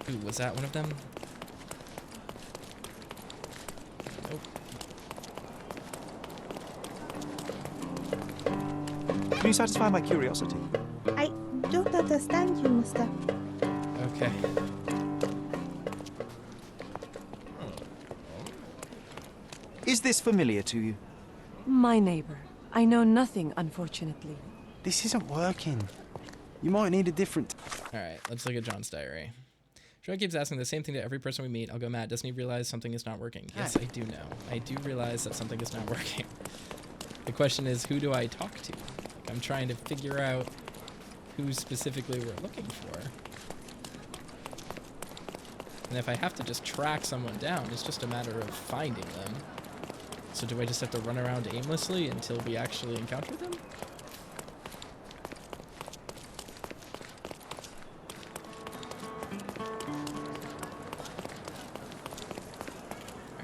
Ooh, was that one of them? Nope. Can you satisfy my curiosity? I don't understand you, mister. Okay. Is this familiar to you? My neighbor. I know nothing, unfortunately. This isn't working. You might need a different... Alright, let's look at John's diary. Sherlock keeps asking the same thing to every person we meet. I'll go, Matt, doesn't he realize something is not working? Yes, I do know. I do realize that something is not working. The question is, who do I talk to? Like, I'm trying to figure out who specifically we're looking for. And if I have to just track someone down, it's just a matter of finding them. So do I just have to run around aimlessly until we actually encounter them?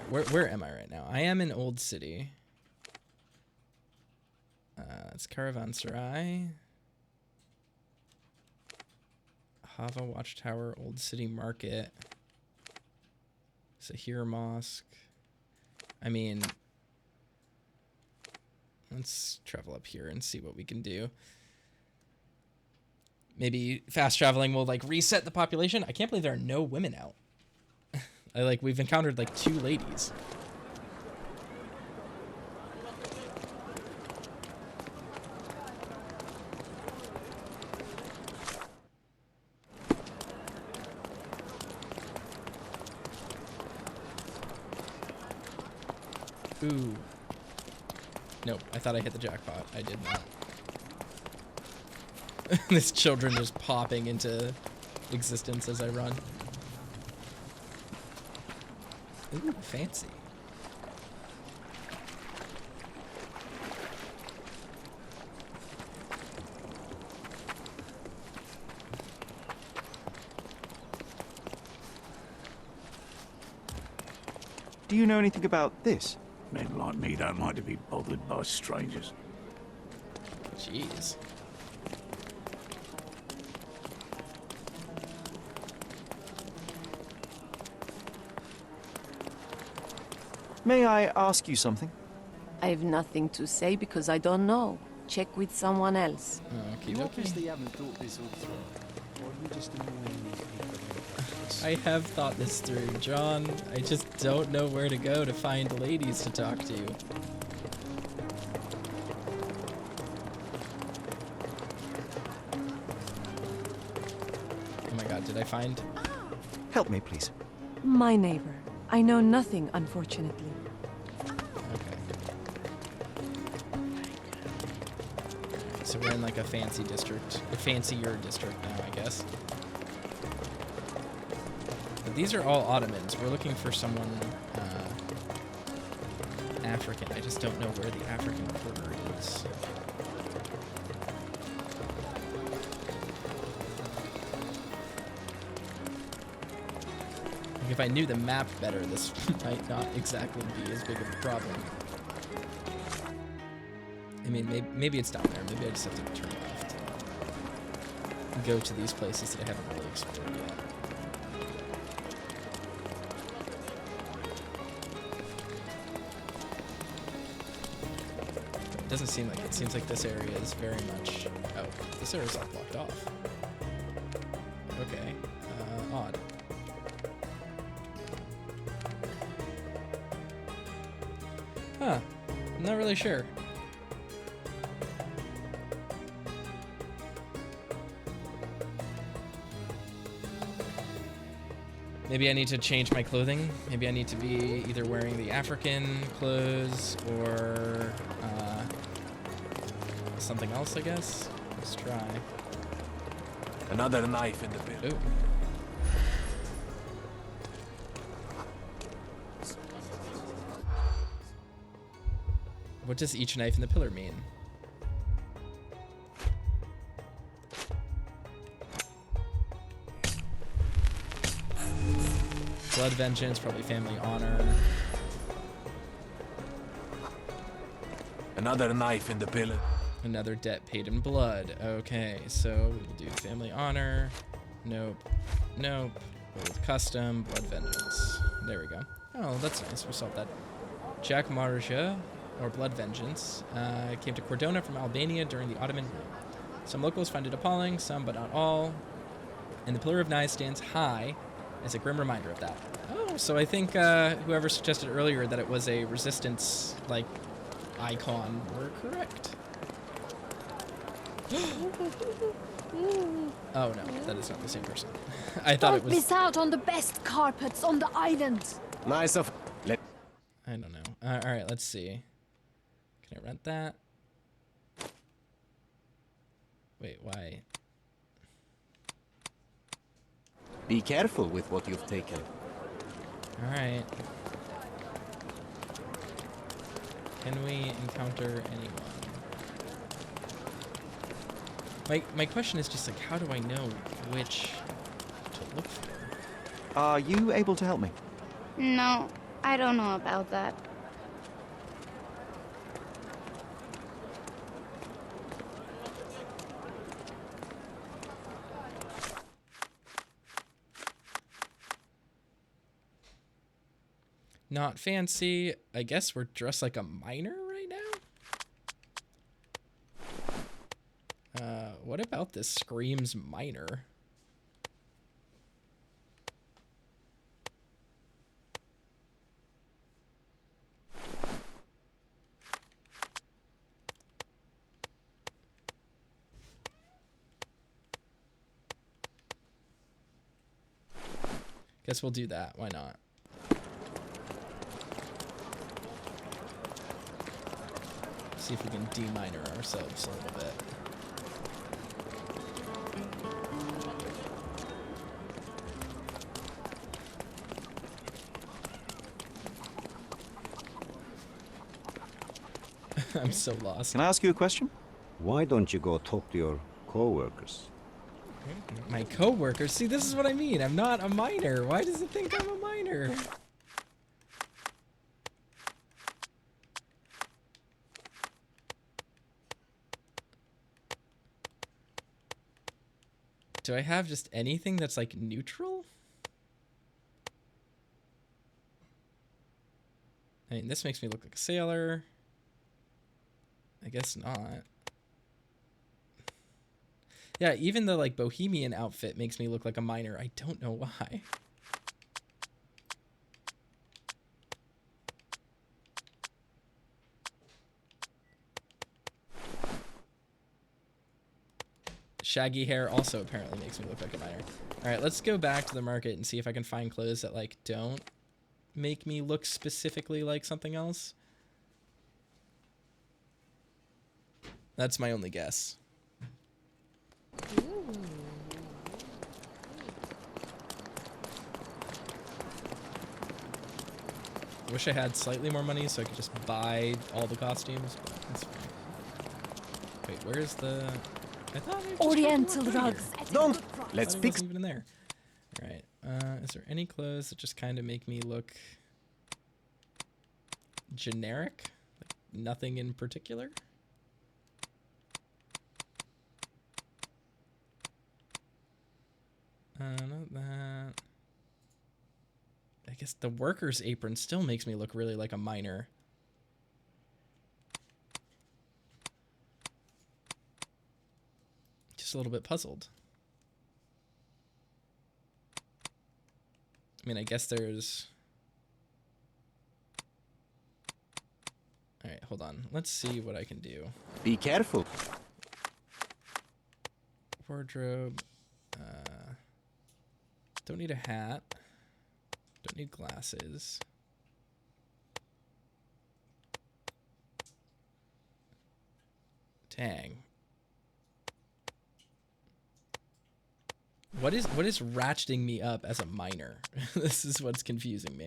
Where am I right now? I am in Old City. Caravanserai. Hava Watchtower, Old City Market. Sahir Mosque. I mean, let's travel up here and see what we can do. Maybe fast traveling will like reset the population. I can't believe there are no women out. We've encountered like 2 ladies. Ooh. Nope, I thought I hit the jackpot. I did not. This children just popping into existence as I run. Ooh, fancy. Do you know anything about this? Men like me don't like to be bothered by strangers. Jeez. May I ask you something? I have nothing to say because I don't know. Check with someone else. You obviously haven't thought this all through. Or are you just annoying these people in practice? I have thought this through, John. I just don't know where to go to find ladies to talk to. Oh my god, did I find... Help me, please. My neighbor. I know nothing, unfortunately. So we're in like a fancy district, a fancier district now, I guess. But these are all Ottomans. We're looking for someone African. I just don't know where the African quarter is. Like if I knew the map better, this might not exactly be as big of a problem. I mean, maybe it's down there. Maybe I just have to turn left and go to these places that I haven't really explored yet. It doesn't seem like it. It seems like this area is very much... Oh, this area is all blocked off. Okay, odd. Huh, I'm not really sure. Maybe I need to change my clothing. Maybe I need to be either wearing the African clothes or something else, I guess. Let's try. Another knife in the bill. Ooh. What does each knife in the pillar mean? Blood vengeance, probably family honor. Another knife in the pillar. Another debt paid in blood. Okay, so we will do family honor. Nope. Nope. Old custom. Blood vengeance. There we go. Oh, that's nice. We solved that. Jack Marja, or blood vengeance, came to Cordona from Albania during the Ottoman rule. Some locals find it appalling, some but not all. And the Pillar of Knives stands high as a grim reminder of that. Oh, so I think whoever suggested earlier that it was a resistance, like, icon were correct. Oh no, that is not the same person. I thought it was... Don't miss out on the best carpets on the island. Nice of... I don't know. Alright, let's see. Can I rent that? Wait, why? Be careful with what you've taken. Alright. Can we encounter anyone? My question is just like, how do I know which to look for? Are you able to help me? No, I don't know about that. Not fancy. I guess we're dressed like a miner right now. What about this screams miner? Guess we'll do that. Why not? See if we can deminer ourselves a little bit. I'm so lost. Can I ask you a question? Why don't you go talk to your co-workers? My co-workers? See, this is what I mean. I'm not a miner. Why does it think I'm a miner? Do I have just anything that's like neutral? I mean, this makes me look like a sailor. I guess not. Yeah, even the like Bohemian outfit makes me look like a miner. I don't know why. Shaggy hair also apparently makes me look like a miner. All right, let's go back to the market and see if I can find clothes that like don't make me look specifically like something else. That's my only guess. Wish I had slightly more money so I could just buy all the costumes. But that's fine. Wait, where's the... I thought I just Oriental rugs. Don't. Let's fix. Even in there. All right. Is there any clothes that just kind of make me look generic? Like nothing in particular? Not that. I guess the worker's apron still makes me look really like a miner. Just a little bit puzzled. I mean, I guess there's... Alright, hold on. Let's see what I can do. Be careful. Wardrobe. Don't need a hat. Don't need glasses. Dang. What is ratcheting me up as a miner? This is what's confusing me.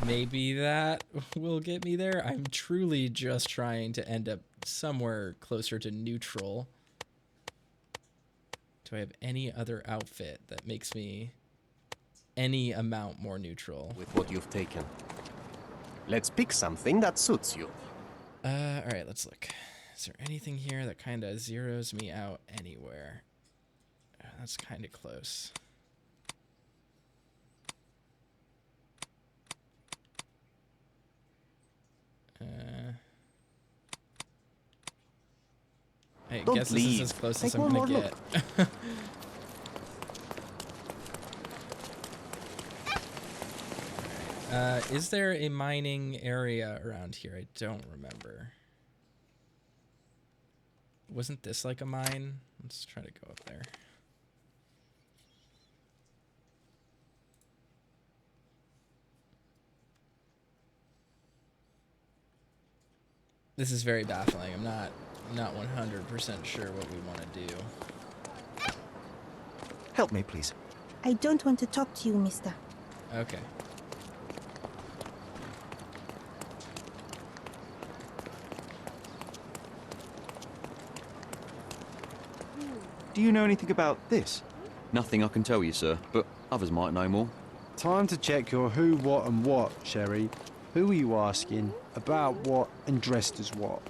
Maybe that will get me there. I'm truly just trying to end up somewhere closer to neutral. Do I have any other outfit that makes me any amount more neutral? With what you've taken. Let's pick something that suits you. All right, let's look. Is there anything here that kind of zeroes me out anywhere? That's kind of close. I guess this is as close as I'm gonna get. Is there a mining area around here? I don't remember. Wasn't this like a mine? Let's try to go up there. This is very baffling. I'm not not 100% sure what we want to do. Help me, please. I don't want to talk to you, mister. Okay. Do you know anything about this? Nothing I can tell you, sir, but others might know more. Time to check your who, what, and what, Sherry. Who are you asking? About what, and dressed as what?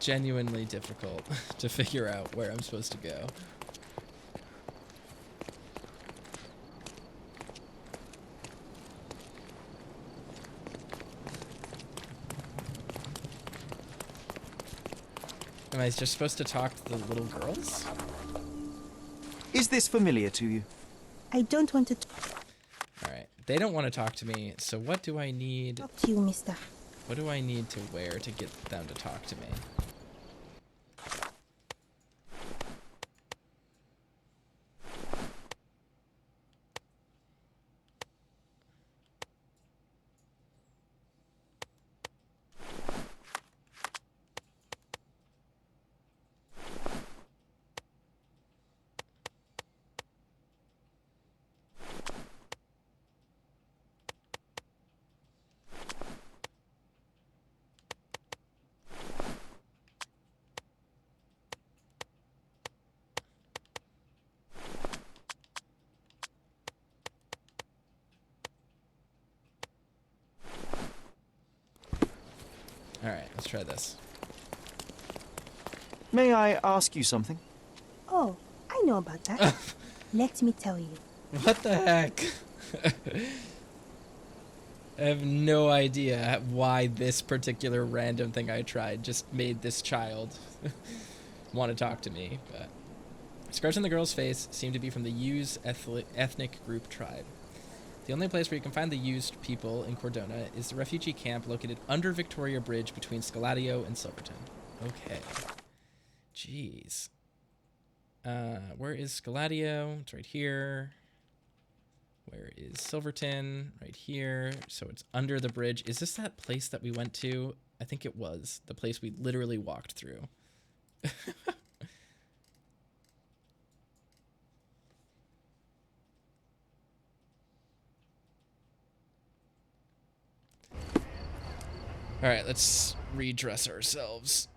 Genuinely difficult to figure out where I'm supposed to go. Am I just supposed to talk to the little girls? Is this familiar to you? I don't want to Alright, they don't want to talk to me, so what do I need? talk to you, mister. What do I need to wear to get them to talk to me? Alright, let's try this. May I ask you something? Oh, I know about that. Let me tell you. What the heck? I have no idea why this particular random thing I tried just made this child want to talk to me, but scars on the girl's face seem to be from the Used ethnic group tribe. The only place where you can find the used people in Cordona is the refugee camp located under Victoria Bridge between Scaladio and Silverton. Okay. Jeez. Where is Scaladio? It's right here. Where is Silverton? Right here. So it's under the bridge. Is this that place that we went to? I think it was. The place we literally walked through. Alright, let's redress ourselves.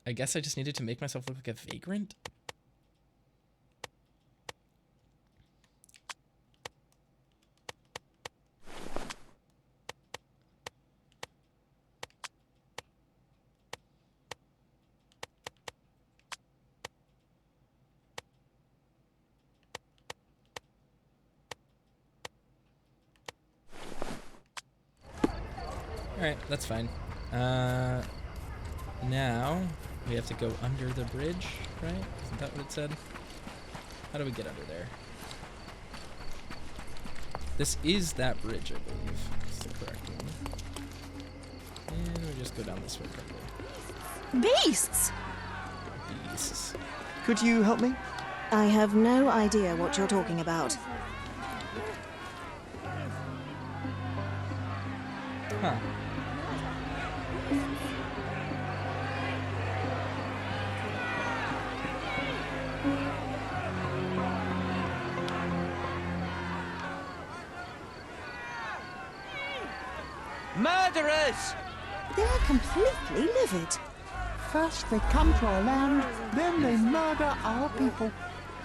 I guess I just needed to make myself look like a vagrant? Alright, that's fine. Now, we have to go under the bridge, right? Isn't that what it said? How do we get under there? This is that bridge, I believe. It's the correct one. And we just go down this way, probably. Beasts! Beasts. Could you help me? I have no idea what you're talking about. Huh. Murderers! They are completely livid. First they come to our land, then they murder our people.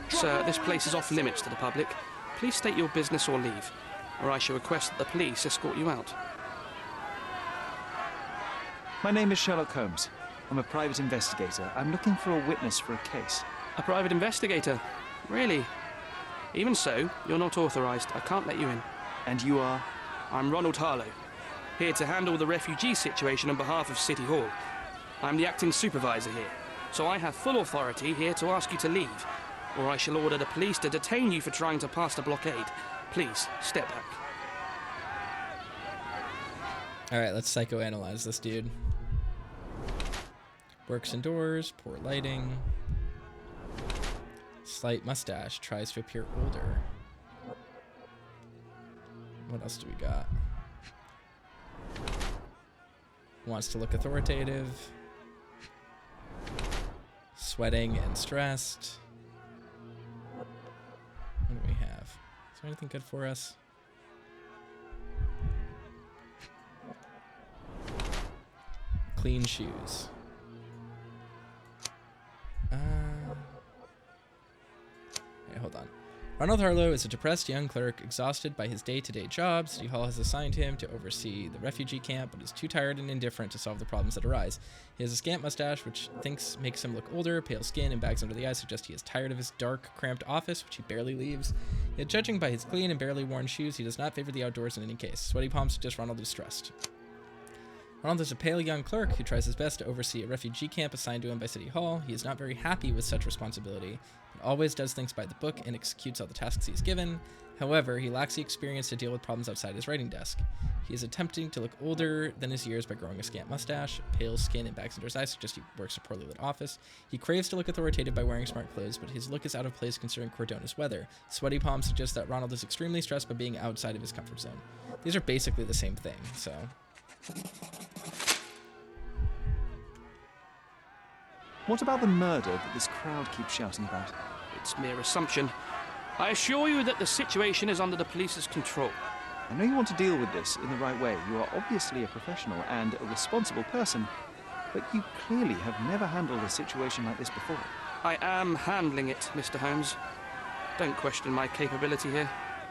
Sir, this place is off limits to the public. Please state your business or leave, or I shall request that the police escort you out. My name is Sherlock Holmes. I'm a private investigator. I'm looking for a witness for a case. A private investigator? Really? Even so, you're not authorized. I can't let you in. And you are? I'm Ronald Harlow, here to handle the refugee situation on behalf of City Hall. I'm the acting supervisor here, so I have full authority here to ask you to leave, or I shall order the police to detain you for trying to pass the blockade. Please, step back. Alright, let's psychoanalyze this dude. Works indoors, poor lighting. Slight mustache, tries to appear older. What else do we got? Wants to look authoritative. Sweating and stressed. What do we have? Is there anything good for us? Clean shoes. Wait, hold on. Ronald Harlow is a depressed young clerk exhausted by his day-to-day job. City Hall has assigned him to oversee the refugee camp, but is too tired and indifferent to solve the problems that arise. He has a scant mustache, which thinks makes him look older. Pale skin and bags under the eyes suggest he is tired of his dark, cramped office, which he barely leaves. Yet judging by his clean and barely worn shoes, he does not favor the outdoors in any case. Sweaty palms suggest Ronald is stressed. Ronald is a pale young clerk who tries his best to oversee a refugee camp assigned to him by City Hall. He is not very happy with such responsibility, but always does things by the book and executes all the tasks he is given. However, he lacks the experience to deal with problems outside his writing desk. He is attempting to look older than his years by growing a scant mustache. Pale skin and bags under his eyes suggest he works a poorly lit office. He craves to look authoritative by wearing smart clothes, but his look is out of place considering Cordona's weather. Sweaty palms suggest that Ronald is extremely stressed by being outside of his comfort zone. These are basically the same thing, so... What about the murder that this crowd keeps shouting about? It's mere assumption. I assure you that the situation is under the police's control. I know you want to deal with this in the right way. You are obviously a professional and a responsible person, but you clearly have never handled a situation like this before. I am handling it, Mr. Holmes. Don't question my capability here.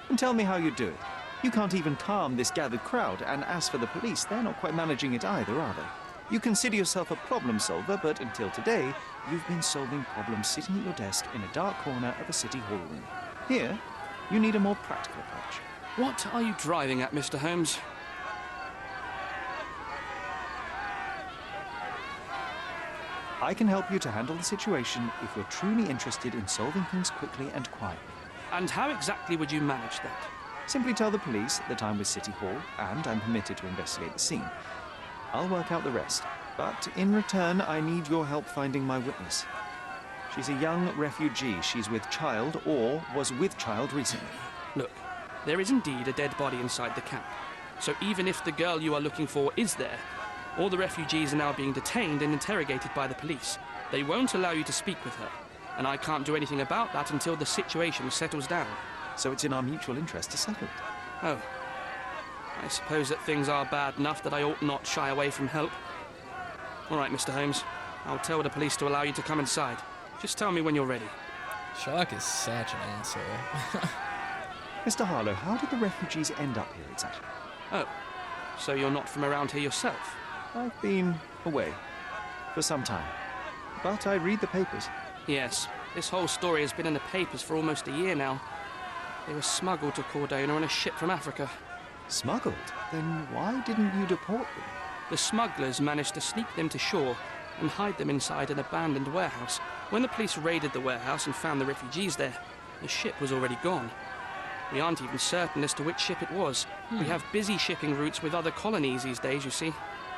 And tell me how you do it. You can't even calm this gathered crowd, and as for the police, they're not quite managing it either, are they? You consider yourself a problem solver, but until today, you've been solving problems sitting at your desk in a dark corner of a city hall room. Here, you need a more practical approach. What are you driving at, Mr. Holmes? I can help you to handle the situation if you're truly interested in solving things quickly and quietly. And how exactly would you manage that? Simply tell the police that I'm with City Hall, and I'm permitted to investigate the scene. I'll work out the rest, but in return, I need your help finding my witness. She's a young refugee. She's with child, or was with child recently. Look, there is indeed a dead body inside the camp. So even if the girl you are looking for is there, all the refugees are now being detained and interrogated by the police. They won't allow you to speak with her, and I can't do anything about that until the situation settles down. So it's in our mutual interest to settle it. Oh. I suppose that things are bad enough that I ought not shy away from help. All right, Mr. Holmes. I'll tell the police to allow you to come inside. Just tell me when you're ready. Sherlock is such an asshole. Mr. Harlow, how did the refugees end up here exactly? Oh, so you're not from around here yourself? I've been away for some time, but I read the papers. Yes, this whole story has been in the papers for almost a year now. They were smuggled to Cordona on a ship from Africa. Smuggled? Then why didn't you deport them? The smugglers managed to sneak them to shore and hide them inside an abandoned warehouse. When the police raided the warehouse and found the refugees there, the ship was already gone. We aren't even certain as to which ship it was. We have busy shipping routes with other colonies these days, you see.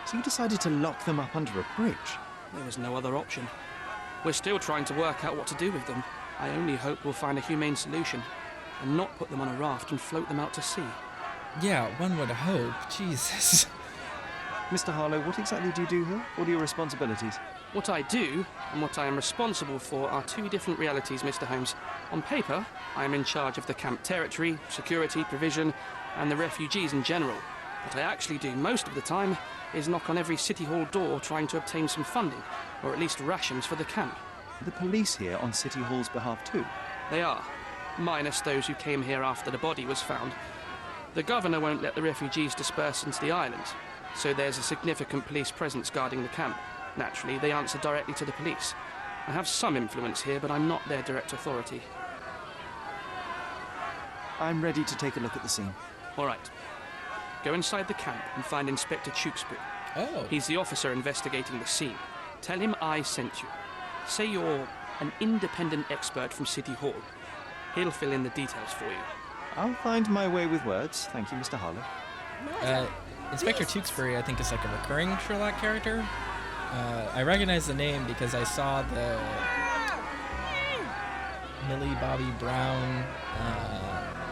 So you decided to lock them up under a bridge? There was no other option. We're still trying to work out what to do with them. I only hope we'll find a humane solution and not put them on a raft and float them out to sea. Yeah, one would hope. Jesus. Mr. Harlow, what exactly do you do here? What are your responsibilities? What I do and what I am responsible for are two different realities, Mr. Holmes. On paper, I am in charge of the camp territory, security, provision, and the refugees in general. What I actually do most of the time is knock on every City Hall door trying to obtain some funding, or at least rations for the camp. The police here on City Hall's behalf too? They are, minus those who came here after the body was found. The governor won't let the refugees disperse into the island, so there's a significant police presence guarding the camp. Naturally, they answer directly to the police. I have some influence here, but I'm not their direct authority. I'm ready to take a look at the scene. All right. Go inside the camp and find Inspector Tewkesbury. Oh. He's the officer investigating the scene. Tell him I sent you. Say you're an independent expert from City Hall. He'll fill in the details for you. I'll find my way with words. Thank you, Mr. Harlow. Inspector Tewkesbury, I think, is like a recurring Sherlock character. I recognize the name because I saw the Millie Bobby Brown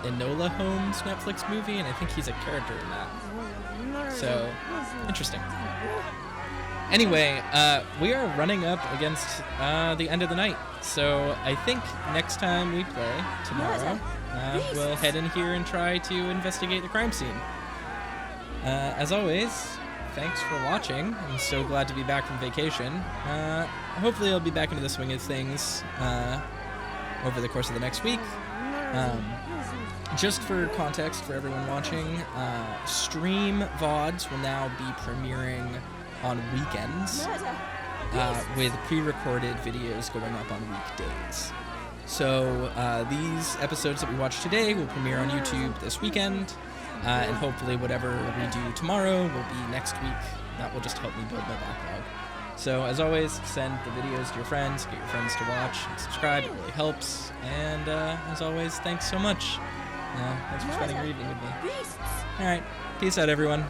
Enola Holmes Netflix movie, and I think he's a character in that. So, interesting. Anyway, we are running up against the end of the night, so I think next time we play, tomorrow, we'll head in here and try to investigate the crime scene. As always, thanks for watching. I'm so glad to be back from vacation. Hopefully I'll be back into the swing of things over the course of the next week. Just for context for everyone watching, stream VODs will now be premiering on weekends with pre-recorded videos going up on weekdays. So these episodes that we watched today will premiere on YouTube this weekend, and hopefully whatever we do tomorrow will be next week. That will just help me build my backlog. So as always, send the videos to your friends, get your friends to watch and subscribe, it really helps. And as always, thanks so much. Thanks for spending your evening with me. Alright, peace out everyone.